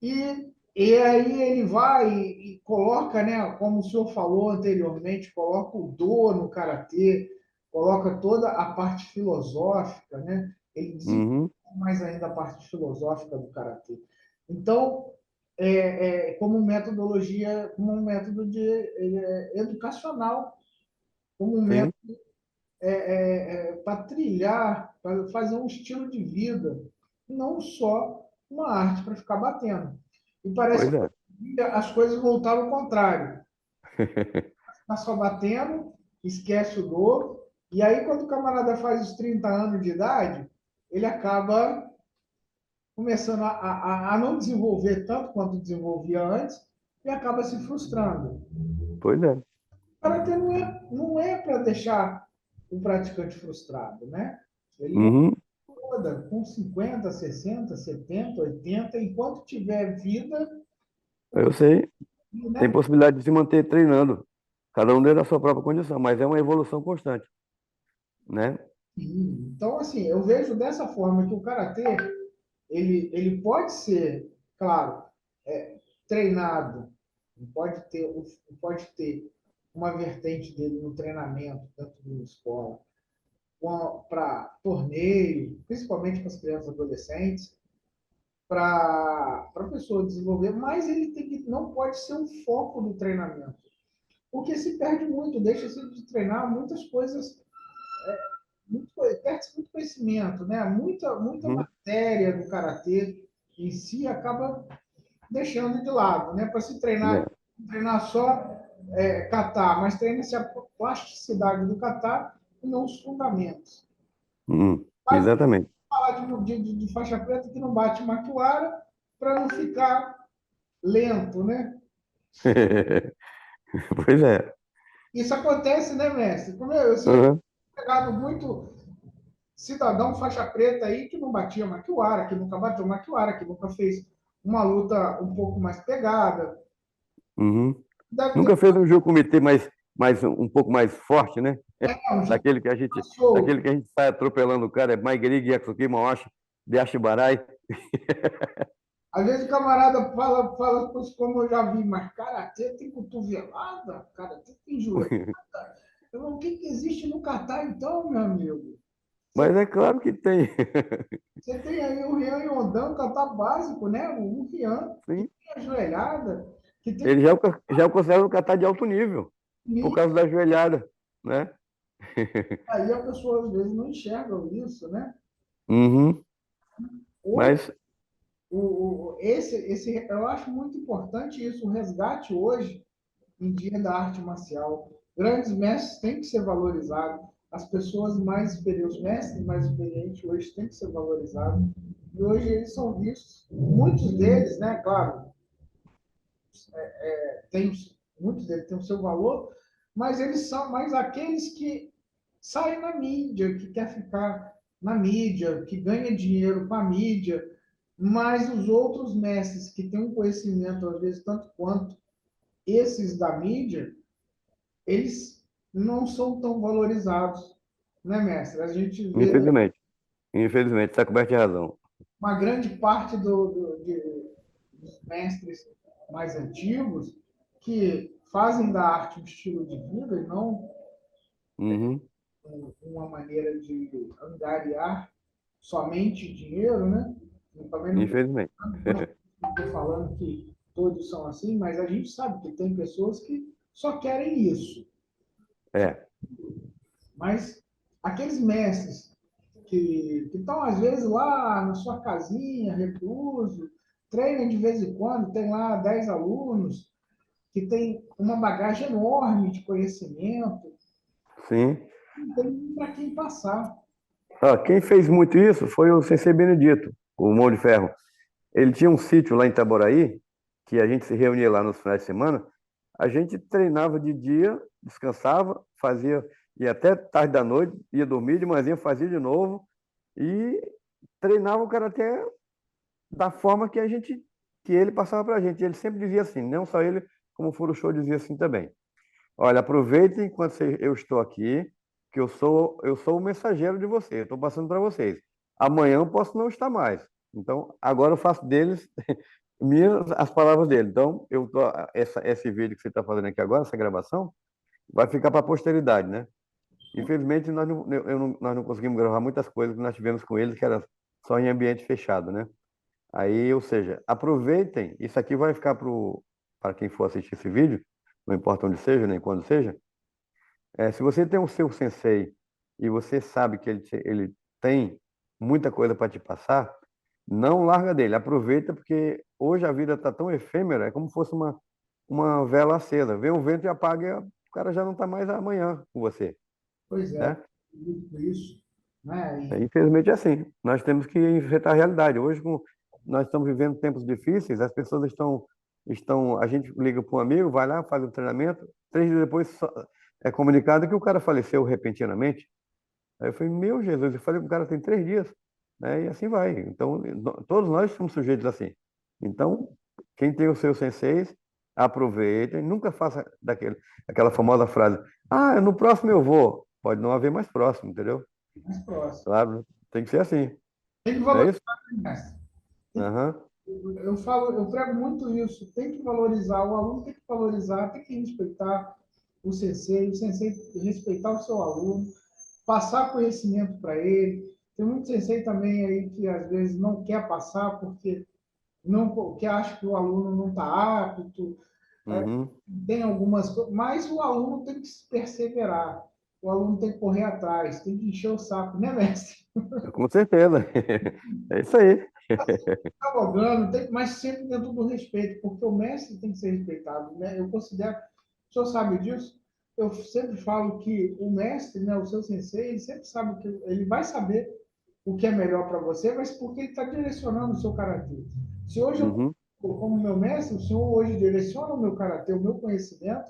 E aí ele vai e coloca, né, como o senhor falou anteriormente, coloca o do no karatê, coloca toda a parte filosófica, né? Ele desenvolve Uhum. mais ainda a parte filosófica do karatê. Então, como metodologia, como um método educacional, como um Sim, método para trilhar, para fazer um estilo de vida, não só uma arte para ficar batendo. E parece pois é. que as coisas voltaram ao contrário. Está só batendo, esquece o dor, e aí quando o camarada faz os 30 anos de idade, ele acaba começando a não desenvolver tanto quanto desenvolvia antes e acaba se frustrando. Pois é. O karatê não é para deixar o praticante frustrado, né? Ele é Uhum. toda, com 50, 60, 70, 80, enquanto tiver vida, Eu sei. Tem né? possibilidade de se manter treinando. Cada um dentro da sua própria condição, mas é uma evolução constante, né? Então, assim, eu vejo dessa forma que o karatê, ele pode ser, claro, treinado, não pode ter uma vertente dele no treinamento, tanto de escola, para torneio, principalmente para as crianças e adolescentes, para a pessoa desenvolver, mas ele não pode ser o foco do treinamento. Porque se perde muito, deixa-se de treinar muitas coisas, perde muito conhecimento, né? Muita Uhum. matéria do karatê em si acaba deixando de lado, né? Para se É. treinar só kata, mas treina-se a plasticidade do kata e não os fundamentos. Mas Exatamente. falar de faixa preta que não bate maquiara para não ficar lento, né? Pois é. Isso acontece, né, mestre? Como eu sei, Uhum. pegado muito cidadão faixa preta aí que não batia maquiara, que nunca bateu maquiara, que nunca fez uma luta um pouco mais pegada. Uhum. Deve ter Nunca fez um jogo comitê um pouco mais forte, né? um jeito Daquele que a gente, solto. daquele que a gente sai atropelando o cara, é Maigrig, Yakusuki, Maoshi, de Ashibarai. Às vezes o camarada fala como eu já vi, mas karatê tem cotovelada, karatê tem joelho. O que existe no Catar, então, meu amigo? Você, Mas é claro que tem. você tem aí o Rian Yondan, Catar básico, né? O Rian, que Sim. tem a joelhada, que tem Ele já considera o kata de alto nível, por que causa da joelhada, né? aí a pessoa às vezes não enxerga isso, né? Uhum. Hoje, Mas, eu acho muito importante isso, o resgate hoje em dia da arte marcial. Grandes mestres têm que ser valorizados. As pessoas mais experientes, os mestres mais experientes hoje têm que ser valorizados. E hoje eles são vistos, muitos deles, né, claro, tem, muitos deles têm o seu valor, mas eles são mais aqueles que saem na mídia, que quer ficar na mídia, que ganha dinheiro com a mídia, mas os outros mestres que têm um conhecimento, às vezes, tanto quanto esses da mídia, eles não são tão valorizados, né, mestre? A gente vê infelizmente, está coberto de razão. uma grande parte dos mestres mais antigos que fazem da arte um estilo de vida e não Uhum. uma maneira de angariar somente dinheiro, né? Eu também não Infelizmente. estou falando que todos são assim, mas a gente sabe que tem pessoas que só querem isso. É, Mas aqueles mestres que estão, às vezes, lá na sua casinha, recluso, treinam de vez em quando, tem lá 10 alunos, que tem uma bagagem enorme de conhecimento, sim. não tem para quem passar. Ó, quem fez muito isso foi o Sensei Benedito, o Mão de Ferro. Ele tinha um sítio lá em Itaboraí, que a gente se reunia lá nos finais de semana. A gente treinava de dia, descansava, ia até tarde da noite, ia dormir, de manhã fazia de novo e treinava o karatê da forma que ele passava para a gente. Ele sempre dizia assim, não só ele, como o Furushou dizia assim também. Olha, aproveitem enquanto eu estou aqui, que eu sou o mensageiro de vocês, eu estou passando para vocês. Amanhã eu posso não estar mais. Então, agora eu faço deles as palavras dele. Então, esse vídeo que você está fazendo aqui agora, essa gravação, vai ficar para a posteridade, né? Infelizmente, nós não conseguimos gravar muitas coisas que nós tivemos com eles, que era só em ambiente fechado, né? Aí, ou seja, aproveitem, isso aqui vai ficar para quem for assistir esse vídeo, não importa onde seja, nem quando seja. Se você tem o seu sensei e você sabe que ele tem muita coisa para te passar, não larga dele, aproveita, porque hoje a vida está tão efêmera, é como se fosse uma vela acesa. Vem o vento e apaga, e o cara já não está mais amanhã com você, Pois é, né? muito isso. Né? Infelizmente é assim. Nós temos que enfrentar a realidade. Hoje, nós estamos vivendo tempos difíceis, as pessoas a gente liga para um amigo, vai lá, faz o treinamento, 3 dias depois é comunicado que o cara faleceu repentinamente. Aí eu falei, meu Jesus, eu falei que o cara tem 3 dias, né? E assim vai. Então, todos nós somos sujeitos assim. Então, quem tem os seus senseis, aproveitem, nunca faça aquela famosa frase, no próximo eu vou. Pode não haver mais próximo, entendeu? Mais próximo. Claro, tem que ser assim, Tem que não é valorizar, isso? né, mestre? Tem que Aham. Eu falo, eu prego muito isso. Tem que valorizar, o aluno tem que valorizar, tem que respeitar o sensei respeitar o seu aluno, passar conhecimento para ele. Tem muito sensei também aí que às vezes não quer passar porque não que acha que o aluno não está apto, Uhum. tem algumas coisas, mas o aluno tem que perseverar, o aluno tem que correr atrás, tem que encher o saco, né, mestre? Com certeza. É isso aí. Dialogando, mas sempre dentro do respeito, porque o mestre tem que ser respeitado, né? Eu considero, o senhor sabe disso? Eu sempre falo que o mestre, né, o seu sensei, ele sempre sabe o que ele vai saber o que é melhor para você, mas porque ele está direcionando o seu caráter. Se hoje eu, Uhum. como meu mestre, o senhor hoje direciona o meu caráter, o meu conhecimento,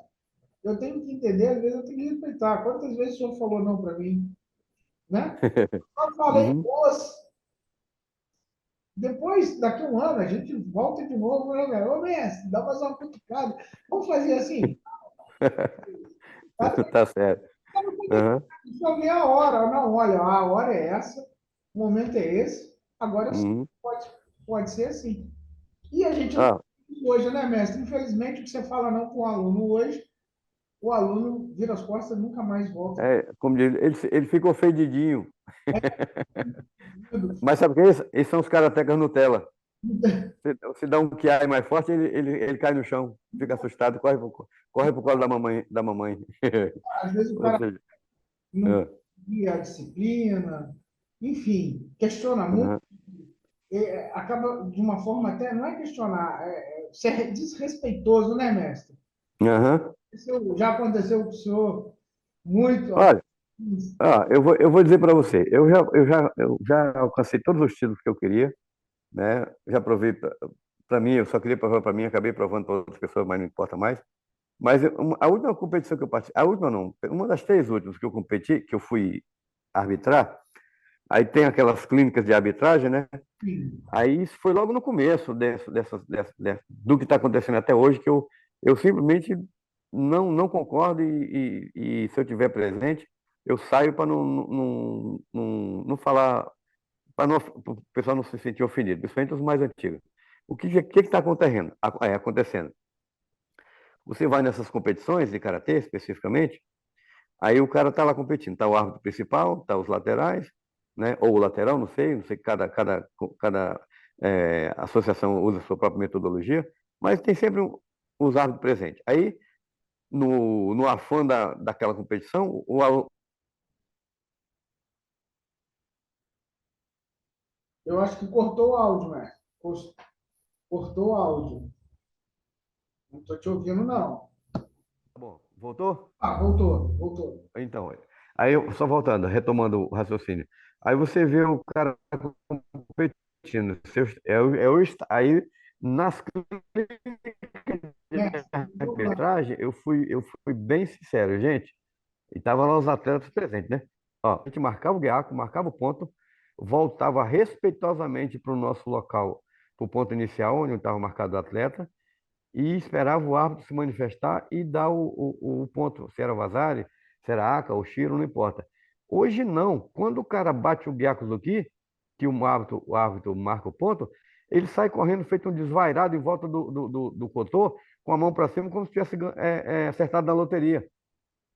eu tenho que entender, às vezes eu tenho que respeitar. Quantas vezes o senhor falou não para mim, né? Eu falei, Uhum. depois, daqui a um ano, a gente volta de novo, né, velho? Ô, mestre, dá mais uma cutucada. Vamos fazer assim? Tá? Tá certo. Uhum. Só ver a hora. Não, olha, a hora é essa, o momento é esse, agora eu sei que Uhum. pode ser assim. E a gente não Ah, hoje, né, mestre? Infelizmente, o que você fala não para o aluno hoje, o aluno vira as costas e nunca mais volta. como diz, ele ficou fedidinho. Mas sabe o que é isso? Esses são os karatecas Nutella. Se dá um QI mais forte, ele cai no chão, fica assustado, corre pro colo da mamãe, da mamãe. Às vezes o Ou cara seja, não ah, guia a disciplina, enfim, questiona muito. aham, Acaba de uma forma até, não é questionar, ser desrespeitoso, né, mestre? aham. Isso já aconteceu com o senhor muito. Olha, eu vou dizer para você, eu já alcancei todos os títulos que eu queria, né? Já provei para mim, eu só queria provar para mim, acabei provando para outras pessoas, mas não importa mais. Mas a última competição que eu participei, a última não, uma das três últimas que eu competi, que eu fui arbitrar, aí tem aquelas clínicas de arbitragem, né? Sim, Aí isso foi logo no começo do que está acontecendo até hoje, que eu simplesmente não concordo e se eu tiver presente, eu saio para não falar, para o pessoal não se sentir ofendido, principalmente os mais antigos. O que está acontecendo? Acontecendo? Você vai nessas competições de karatê, especificamente, aí o cara está lá competindo, está o árbitro principal, está os laterais, né? Ou o lateral, não sei, cada associação usa a sua própria metodologia, mas tem sempre os árbitros presentes. Aí, no afã daquela competição, eu acho que cortou o áudio, mestre. Cortou o áudio. Não estou te ouvindo, não. tá bom, voltou? Ah, voltou, voltou. Então, aí só voltando, retomando o raciocínio. Aí você vê o cara competindo. Aí, nas de Mestre, arbitragem, eu fui bem sincero, gente. E tava lá os atletas presentes, né? Ó, a gente marcava o guiaco, marcava o ponto, voltava respeitosamente para o nosso local, para o ponto inicial, onde estava marcado o atleta, e esperava o árbitro se manifestar e dar o ponto, se era Vasari, se era Aka ou Shiro, não importa. Hoje não. Quando o cara bate o Byakuzuki, que o árbitro marca o ponto, ele sai correndo feito um desvairado em volta do cotô, com a mão para cima, como se tivesse acertado na loteria.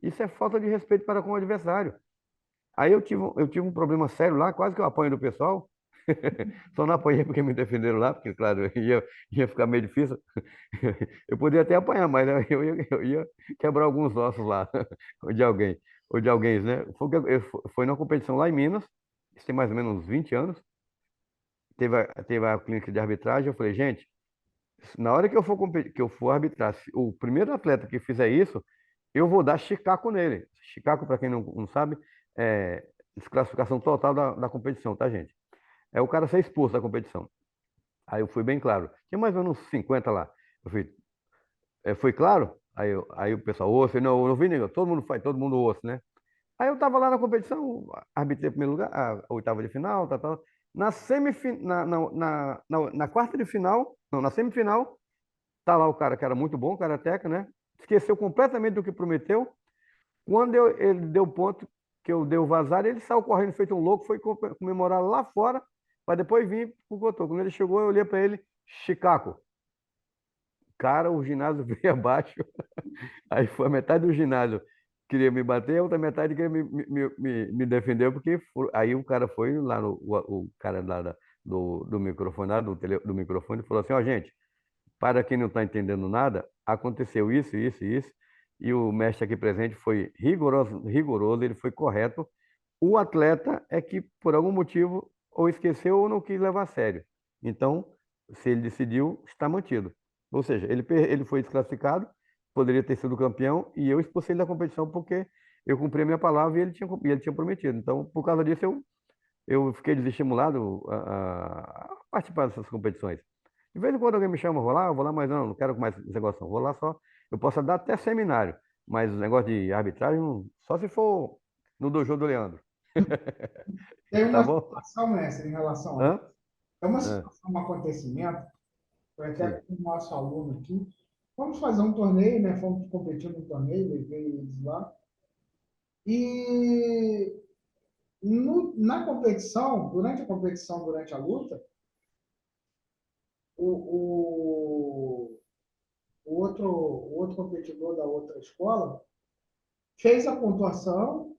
Isso é falta de respeito para com o adversário. Aí eu tive um problema sério lá, quase que eu apanho do pessoal. Só não apanhei porque me defenderam lá, porque, claro, ia ficar meio difícil. Eu poderia até apanhar, mas eu ia quebrar alguns ossos lá, ou de alguém, né? Foi numa competição lá em Minas, isso tem mais ou menos uns 20 anos. Teve a clínica de arbitragem. Eu falei, gente, na hora que eu for competir, que eu for arbitrar, se o primeiro atleta que fizer isso, eu vou dar chicaco nele. Chicaco, para quem não sabe, é desclassificação total da competição, tá, gente? É o cara ser expulso da competição. Aí eu fui bem claro. Tinha mais ou menos uns 50 lá. Eu fui, foi claro? Aí o pessoal, ouça, não, eu não vi ninguém, todo mundo faz, todo mundo ouça, né? Aí eu tava lá na competição, arbitrei em primeiro lugar, a oitava de final, tal, tal. Na quarta de final, não, na semifinal, tá lá o cara que era muito bom, karateca, né? Esqueceu completamente do que prometeu. Quando ele deu ponto, que eu dei o vazar, ele saiu correndo feito um louco, foi comemorar lá fora, para depois vir pro Cotô. Quando ele chegou, eu olhei para ele, Chicaco, cara, o ginásio veio abaixo. Aí foi a metade do ginásio queria me bater, a outra metade queria me defender, porque aí o cara foi lá, o cara lá do microfone, lá, do microfone, falou assim, ó, gente, para quem não está entendendo nada, aconteceu isso, isso e isso, e o mestre aqui presente foi rigoroso, ele foi correto. O atleta é que, por algum motivo, ou esqueceu ou não quis levar a sério. Então, se ele decidiu, está mantido. Ou seja, ele foi desclassificado, poderia ter sido campeão, e eu expulsei ele da competição porque eu cumpri a minha palavra e ele tinha prometido. Então, por causa disso, eu fiquei desestimulado a participar dessas competições. De vez em quando alguém me chama, eu vou lá, mas não quero mais esse negócio, não. Vou lá só. Eu posso dar até seminário, mas o negócio de arbitragem, só se for no dojo do Leandro. Tem Tá uma bom? situação nessa em relação a isso. Hã? É uma Hã? situação, um acontecimento, foi até Sim. com o nosso aluno aqui. Vamos fazer um torneio, né? Fomos competir num torneio, levei eles lá. E na competição, durante a competição, durante a luta, o, o outro competidor da outra escola fez a pontuação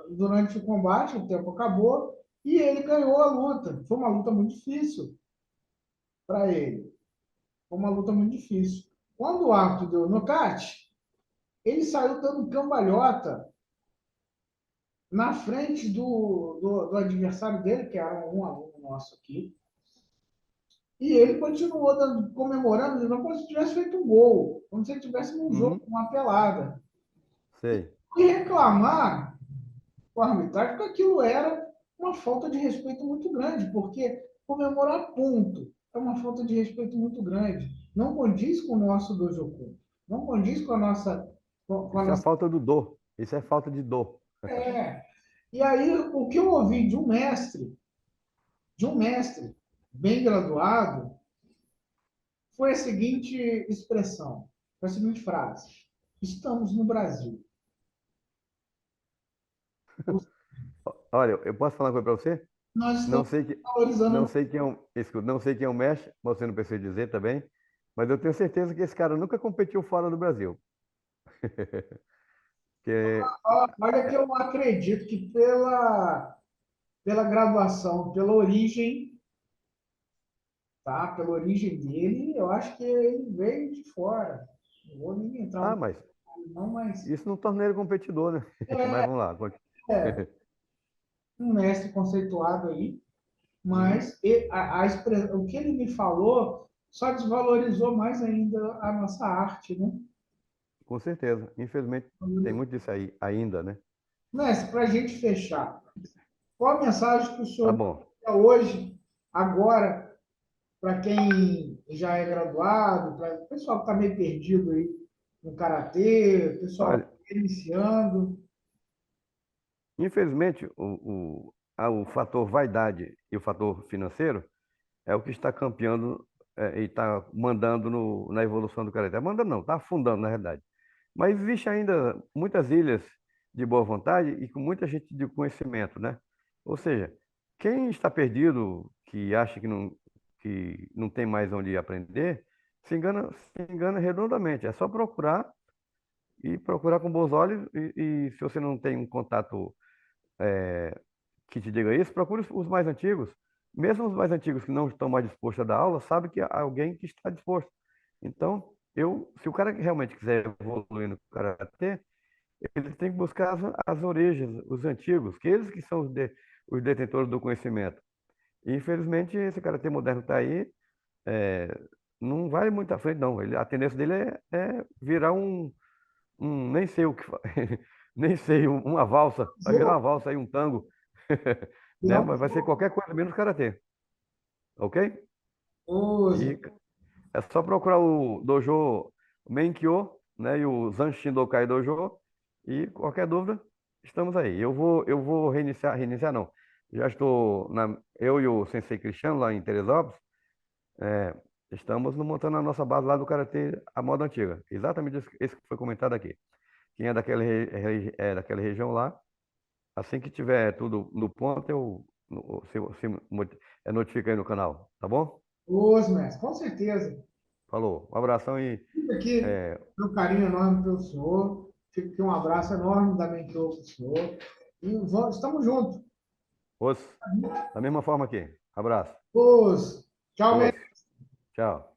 durante o combate, o tempo acabou, e ele ganhou a luta. Foi uma luta muito difícil para ele. Foi uma luta muito difícil. Quando o árbitro deu o nocaute, ele saiu dando cambalhota na frente do adversário dele, que era um aluno nosso aqui. E ele continuou comemorando, não como se tivesse feito um gol, como se ele tivesse num jogo, Uhum. uma pelada. Sei. E reclamar com a arbitragem que aquilo era uma falta de respeito muito grande, porque comemorar ponto é uma falta de respeito muito grande. Não condiz com o nosso dojoku, não condiz com a nossa. Com a Isso é a nossa falta do dor. Isso é falta de dor. é. E aí, o que eu ouvi de um mestre bem graduado, foi a seguinte expressão, foi a seguinte frase: estamos no Brasil. Olha, eu posso falar uma coisa para você? Nós Não estamos sei que, não valorizando. sei quem é um, escuta, não sei quem é um mestre, você não precisa dizer também, mas eu tenho certeza que esse cara nunca competiu fora do Brasil. Que Olha que eu acredito que pela graduação, pela origem, tá? Pela origem dele, eu acho que ele veio de fora. Não vou nem entrar ah, no mas não, mas isso não torna ele competidor, né? Mas é, vamos lá. é um mestre conceituado aí, Uhum, mas o que ele me falou só desvalorizou mais ainda a nossa arte, né? com certeza. Infelizmente tem muito disso aí ainda, né? Mestre, para a gente fechar, qual a mensagem que o Tá senhor bom. dá hoje, agora, para quem já é graduado, para o pessoal que está meio perdido aí no karatê, o pessoal que Olha, está iniciando? infelizmente o fator vaidade e o fator financeiro é o que está campeando e está mandando na evolução do karatê. Mandando não, está afundando na realidade. Mas existe ainda muitas ilhas de boa vontade e com muita gente de conhecimento, né? Ou seja, quem está perdido, que acha que não tem mais onde aprender, se engana redondamente. É só procurar e procurar com bons olhos e se você não tem um contato que te diga isso, procure os mais antigos. Mesmo os mais antigos que não estão mais dispostos a dar aula, sabe que há alguém que está disposto. Então, se o cara que realmente quiser evoluir no karatê, ele tem que buscar as origens, os antigos, que eles que são os detentores do conhecimento. E, infelizmente, esse karatê moderno está aí, é, não vai muito à frente, não. A tendência dele é virar nem sei o que, nem sei, uma valsa, vai virar uma valsa aí, um tango, né? Eu, Mas vai ser qualquer coisa menos karatê, ok? uso. E é só procurar o Dojo Menkyo, né, e o Zanshin Dokai Dojo, e qualquer dúvida, estamos aí. Eu vou reiniciar não. Já estou eu e o Sensei Cristiano lá em Teresópolis, é, estamos montando a nossa base lá do Karatê à moda antiga. Exatamente esse que foi comentado aqui. Quem é daquela região lá, assim que tiver tudo no ponto, eu se notifica aí no canal, tá bom? Os, mestre, com certeza. Falou. Um abração e Fica aqui, é, meu carinho enorme pelo senhor. Fica aqui um abraço enorme da Mentor para o senhor. E estamos juntos. os, da mesma forma aqui. Abraço. Os, tchau, Os. mestre. Tchau.